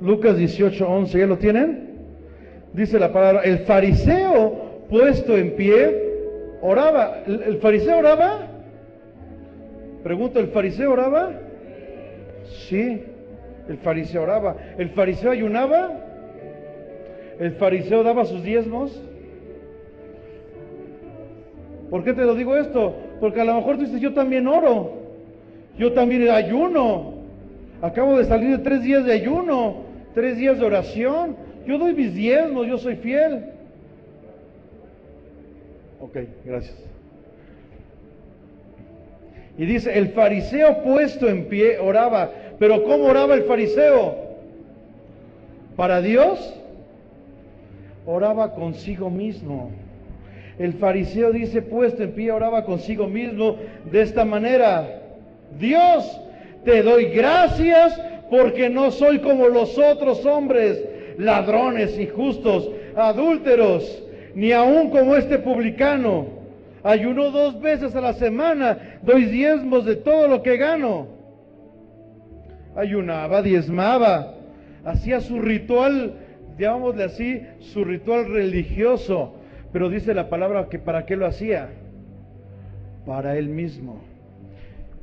Lucas 18:11, ¿ya lo tienen? Dice la palabra, el fariseo puesto en pie, oraba. ¿El fariseo oraba? Pregunto, ¿el fariseo oraba? Sí, el fariseo oraba. ¿El fariseo ayunaba? ¿El fariseo daba sus diezmos? ¿Por qué te lo digo esto? Porque a lo mejor tú dices, yo también oro, yo también ayuno, acabo de salir de 3 días de ayuno, 3 días de oración, yo doy mis diezmos, yo soy fiel. Ok, gracias. Y dice, el fariseo puesto en pie oraba. ¿Pero cómo oraba el fariseo? ¿Para Dios? Oraba consigo mismo. El fariseo dice, puesto en pie, oraba consigo mismo de esta manera: Dios, te doy gracias porque no soy como los otros hombres, ladrones, injustos, adúlteros, ni aun como este publicano. Ayuno 2 veces a la semana, doy diezmos de todo lo que gano. Ayunaba, diezmaba, hacía su ritual, llamémosle así, su ritual religioso. Pero dice la palabra que ¿para qué lo hacía? Para él mismo.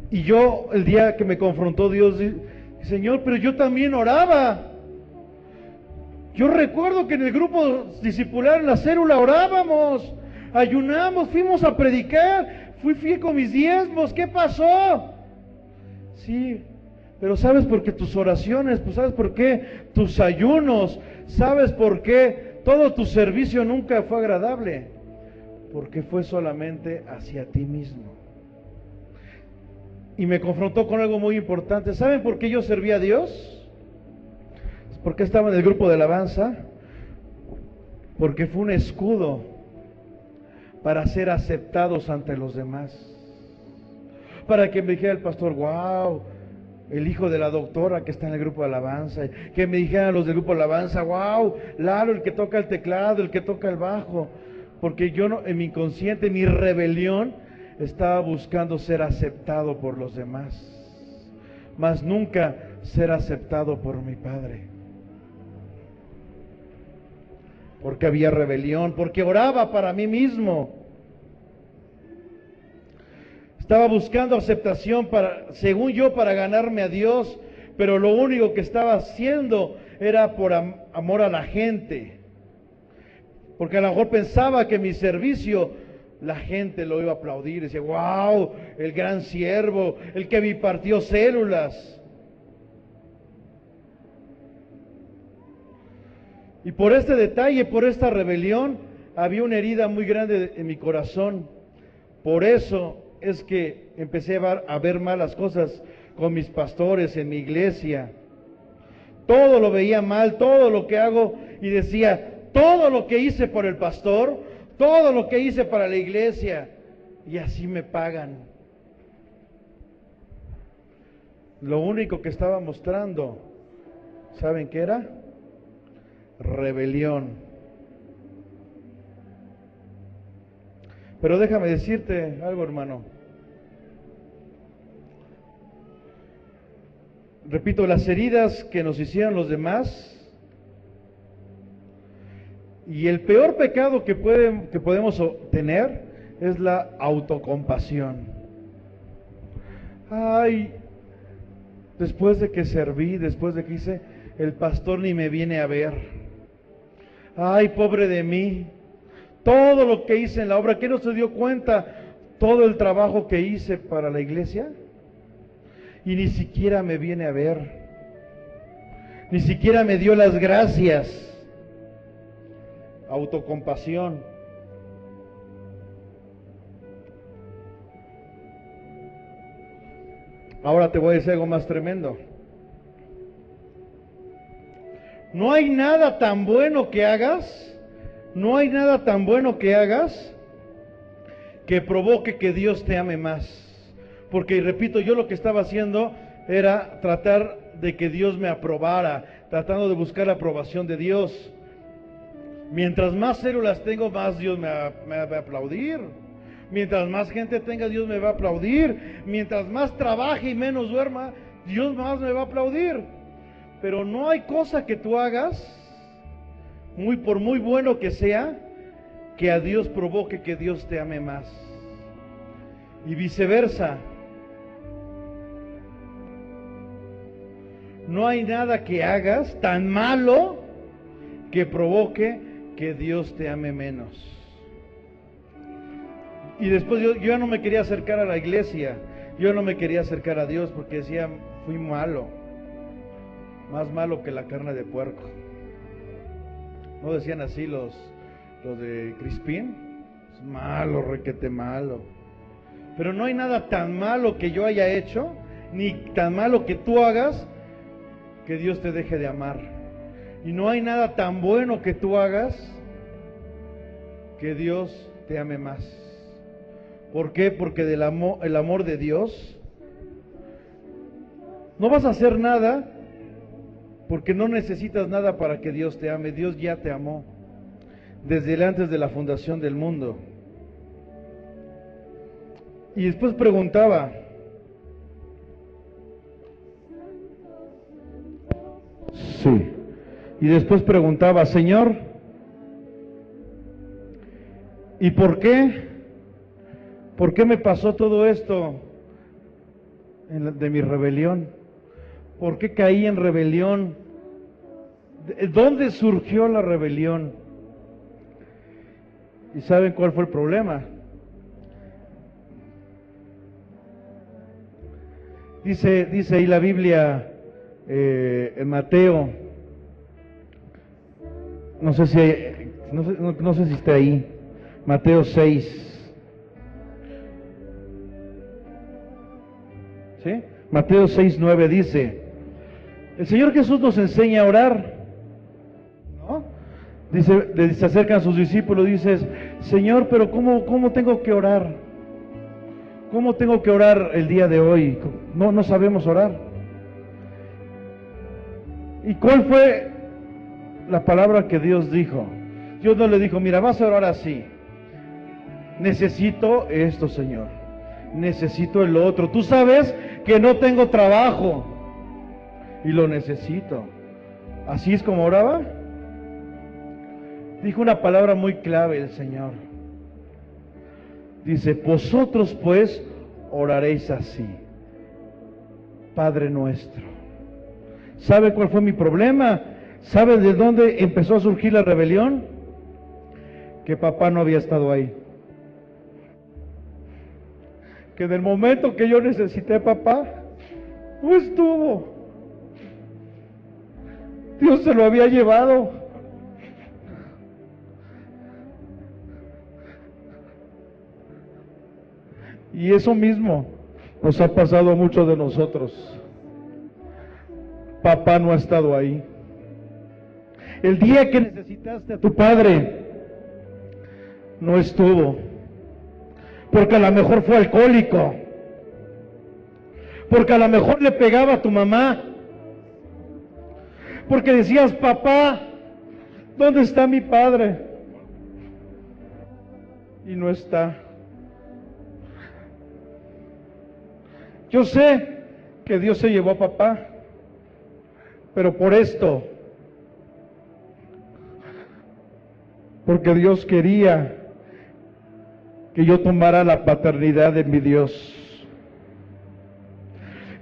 Y yo, el día que me confrontó Dios, dije, Señor, pero yo también oraba. Yo recuerdo que en el grupo discipular, en la célula, orábamos, ayunamos, fuimos a predicar, fui fiel con mis diezmos, ¿qué pasó? Sí, pero ¿sabes por qué tus oraciones? Pues ¿sabes por qué tus ayunos? ¿Sabes por qué todo tu servicio nunca fue agradable? Porque fue solamente hacia ti mismo. Y me confrontó con algo muy importante. ¿Saben por qué yo servía a Dios? ¿Por qué estaba en el grupo de alabanza? Porque fue un escudo para ser aceptados ante los demás. Para que me dijera el pastor, wow, el hijo de la doctora que está en el grupo de alabanza. Que me dijeran los del grupo de alabanza, wow, Lalo, el que toca el teclado, el que toca el bajo. Porque yo no, en mi inconsciente, mi rebelión, estaba buscando ser aceptado por los demás, mas nunca ser aceptado por mi Padre. Porque había rebelión, porque oraba para mí mismo. Estaba buscando aceptación según yo, para ganarme a Dios, pero lo único que estaba haciendo era por amor a la gente. Porque a lo mejor pensaba que mi servicio, la gente lo iba a aplaudir. Decía, wow, el gran siervo, el que me partió células. Y por este detalle, por esta rebelión, había una herida muy grande en mi corazón. Por eso es que empecé a ver malas cosas con mis pastores en mi iglesia. Todo lo veía mal, todo lo que hago, y decía, todo lo que hice por el pastor, todo lo que hice para la iglesia, y así me pagan. Lo único que estaba mostrando, ¿saben qué era? Rebelión. Pero déjame decirte algo, hermano. Repito, las heridas que nos hicieron los demás, y el peor pecado que podemos tener es la autocompasión. Ay, después de que serví, después de que hice, el pastor ni me viene a ver. Ay, pobre de mí. Todo lo que hice en la obra, ¿qué no se dio cuenta? Todo el trabajo que hice para la iglesia, y ni siquiera me viene a ver. Ni siquiera me dio las gracias. Autocompasión. Ahora te voy a decir algo más tremendo. No hay nada tan bueno que hagas, no hay nada tan bueno que hagas que provoque que Dios te ame más. Porque, repito, yo lo que estaba haciendo era tratar de que Dios me aprobara, tratando de buscar la aprobación de Dios. Mientras más células tengo, más Dios me va a aplaudir. Mientras más gente tenga, Dios me va a aplaudir. Mientras más trabaje y menos duerma, Dios más me va a aplaudir. Pero no hay cosa que tú hagas, por muy bueno que sea, que a Dios provoque que Dios te ame más. Y viceversa. No hay nada que hagas tan malo que provoque que Dios te ame menos. Y después yo ya no me quería acercar a la iglesia, yo no me quería acercar a Dios porque decía, fui malo, más malo que la carne de puerco. ¿No decían así los de Crispín? Es malo, requete malo. Pero no hay nada tan malo que yo haya hecho, ni tan malo que tú hagas, que Dios te deje de amar. Y no hay nada tan bueno que tú hagas que Dios te ame más. ¿Por qué? Porque el amor de Dios, no vas a hacer nada porque no necesitas nada para que Dios te ame. Dios ya te amó desde antes de la fundación del mundo. Y después preguntaba, sí, y después preguntaba, Señor, ¿y por qué? ¿Por qué me pasó todo esto de mi rebelión? ¿Por qué caí en rebelión ¿Dónde surgió la rebelión? ¿Y saben cuál fue el problema? Dice ahí la Biblia, en Mateo, no sé si está ahí, Mateo 6, ¿sí? Mateo 6:9 dice, el Señor Jesús nos enseña a orar, ¿no? Dice, se acercan a sus discípulos, dice, Señor, pero ¿cómo tengo que orar? ¿Cómo tengo que orar el día de hoy? No sabemos orar. ¿Y cuál fue la palabra que Dios dijo? Dios no le dijo, mira, vas a orar así. Necesito esto, Señor. Necesito el otro. Tú sabes que no tengo trabajo y lo necesito. ¿Así es como oraba? Dijo una palabra muy clave el Señor. Dice, vosotros pues oraréis así, Padre nuestro. ¿Sabe cuál fue mi problema? ¿Sabe de dónde empezó a surgir la rebelión? Que papá no había estado ahí. Que en el momento que yo necesité a papá, no estuvo. Dios se lo había llevado. Y eso mismo nos ha pasado a muchos de nosotros. Papá no ha estado ahí. El día que necesitaste a tu padre, no estuvo. Porque a lo mejor fue alcohólico. Porque a lo mejor le pegaba a tu mamá. Porque decías, papá, ¿dónde está mi padre? Y no está. Yo sé que Dios se llevó a papá, pero por esto, porque Dios quería que yo tomara la paternidad de mi Dios.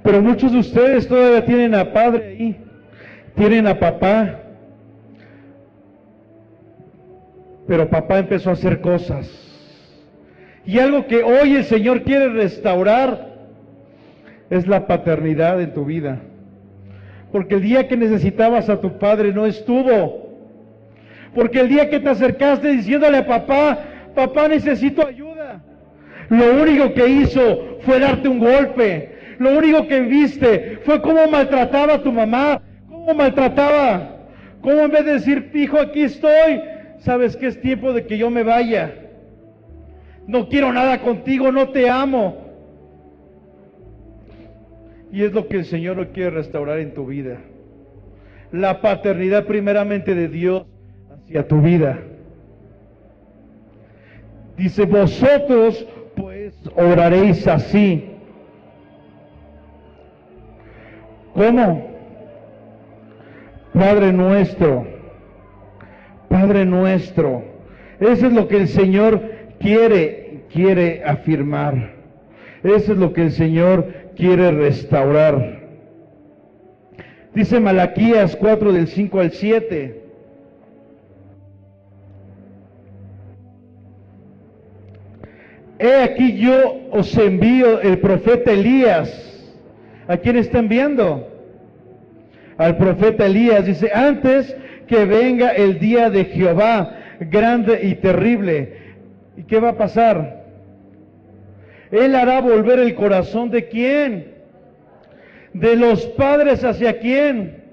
Pero muchos de ustedes todavía tienen a padre ahí, tienen a papá, pero papá empezó a hacer cosas. Y algo que hoy el Señor quiere restaurar es la paternidad en tu vida. Porque el día que necesitabas a tu padre no estuvo. Porque el día que te acercaste diciéndole a papá, papá, necesito ayuda, lo único que hizo fue darte un golpe. Lo único que viste fue cómo maltrataba a tu mamá, cómo maltrataba, cómo en vez de decir, hijo, aquí estoy, sabes que es tiempo de que yo me vaya. No quiero nada contigo, no te amo. Y es lo que el Señor hoy quiere restaurar en tu vida. La paternidad primeramente de Dios hacia tu vida. Dice, vosotros pues oraréis así. ¿Cómo? Padre nuestro. Padre nuestro. Eso es lo que el Señor quiere afirmar. Eso es lo que el Señor quiere restaurar. Dice Malaquías 4 del 5 al 7. He aquí yo os envío el profeta Elías. ¿A quién está enviando? Al profeta Elías. Dice, antes que venga el día de Jehová, grande y terrible. ¿Y qué va a pasar? Él hará volver el corazón ¿de quién? De los padres ¿hacia quién?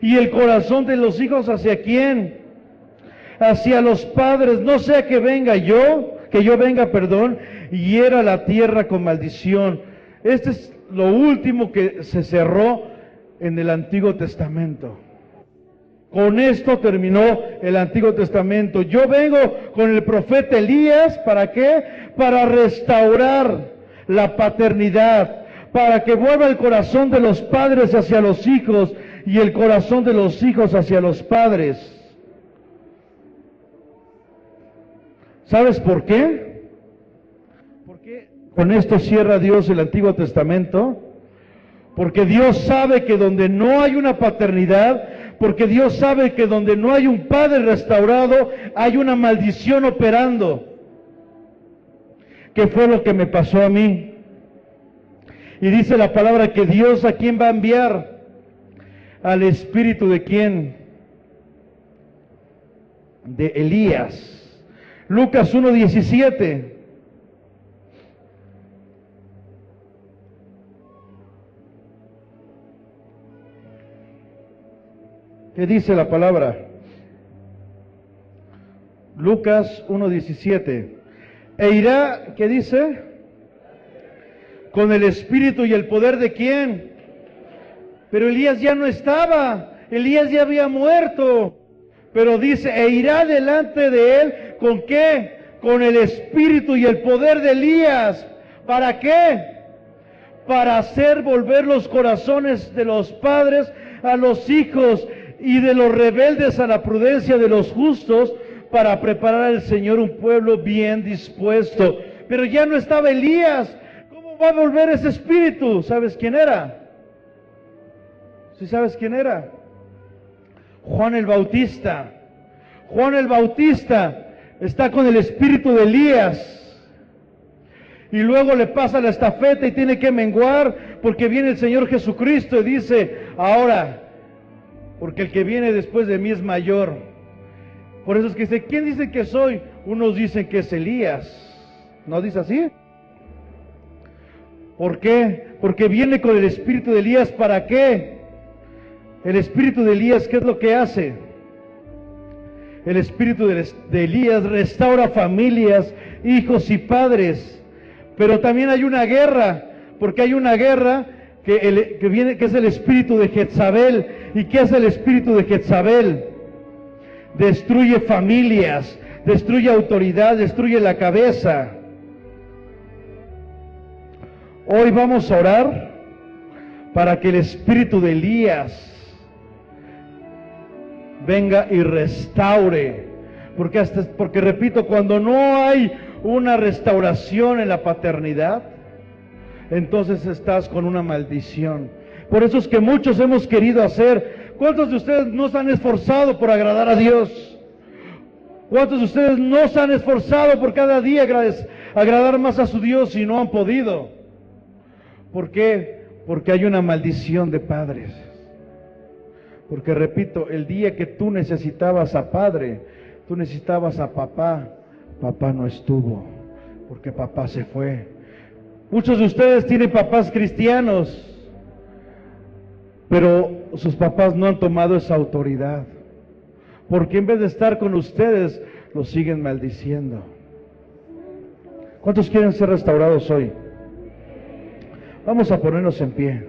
Y el corazón de los hijos ¿hacia quién? Hacia los padres, no sea que yo venga, y hiera la tierra con maldición. Este es lo último que se cerró en el Antiguo Testamento. Con esto terminó el Antiguo Testamento. Yo vengo con el profeta Elías, ¿para qué? Para restaurar la paternidad, para que vuelva el corazón de los padres hacia los hijos y el corazón de los hijos hacia los padres. ¿Sabes por qué? Porque con esto cierra Dios el Antiguo Testamento. Porque Dios sabe que donde no hay una paternidad, Porque Dios sabe que donde no hay un padre restaurado, hay una maldición operando. ¿Qué fue lo que me pasó a mí? Y dice la palabra que Dios, ¿a quién va a enviar? Al espíritu de quién? De Elías. Lucas 1:17. ¿Qué dice la palabra? Lucas 1:17. E irá, ¿qué dice? Con el espíritu y el poder de quién. Pero Elías ya no estaba, Elías ya había muerto. Pero dice, e irá delante de él, ¿con qué? Con el espíritu y el poder de Elías. ¿Para qué? Para hacer volver los corazones de los padres a los hijos, y de los rebeldes a la prudencia de los justos, para preparar al Señor un pueblo bien dispuesto. Pero ya no estaba Elías. ¿Cómo va a volver ese espíritu? ¿Sabes quién era? ¿Sí sabes quién era? Juan el Bautista. Juan el Bautista está con el espíritu de Elías. Y luego le pasa la estafeta y tiene que menguar, porque viene el Señor Jesucristo y dice, ahora, porque el que viene después de mí es mayor. Por eso es que dice, ¿quién dice que soy? Unos dicen que es Elías. ¿No dice así? ¿Por qué? Porque viene con el espíritu de Elías. ¿Para qué? El espíritu de Elías, ¿qué es lo que hace? El espíritu de Elías restaura familias, hijos y padres. Pero también hay una guerra, porque hay una guerra que es el espíritu de Jezabel. ¿Y qué es el espíritu de Jezabel? Destruye familias, destruye autoridad, destruye la cabeza. Hoy vamos a orar para que el espíritu de Elías venga y restaure. Porque repito, cuando no hay una restauración en la paternidad, entonces estás con una maldición. Por eso es que muchos hemos querido hacer. ¿Cuántos de ustedes no se han esforzado por agradar a Dios? ¿Cuántos de ustedes no se han esforzado por cada día agradar más a su Dios y no han podido? ¿Por qué? Porque hay una maldición de padres. Porque repito, el día que tú necesitabas a padre, tú necesitabas a papá, papá no estuvo, porque papá se fue. Muchos de ustedes tienen papás cristianos, pero sus papás no han tomado esa autoridad, porque en vez de estar con ustedes, los siguen maldiciendo. ¿Cuántos quieren ser restaurados hoy? Vamos a ponernos en pie.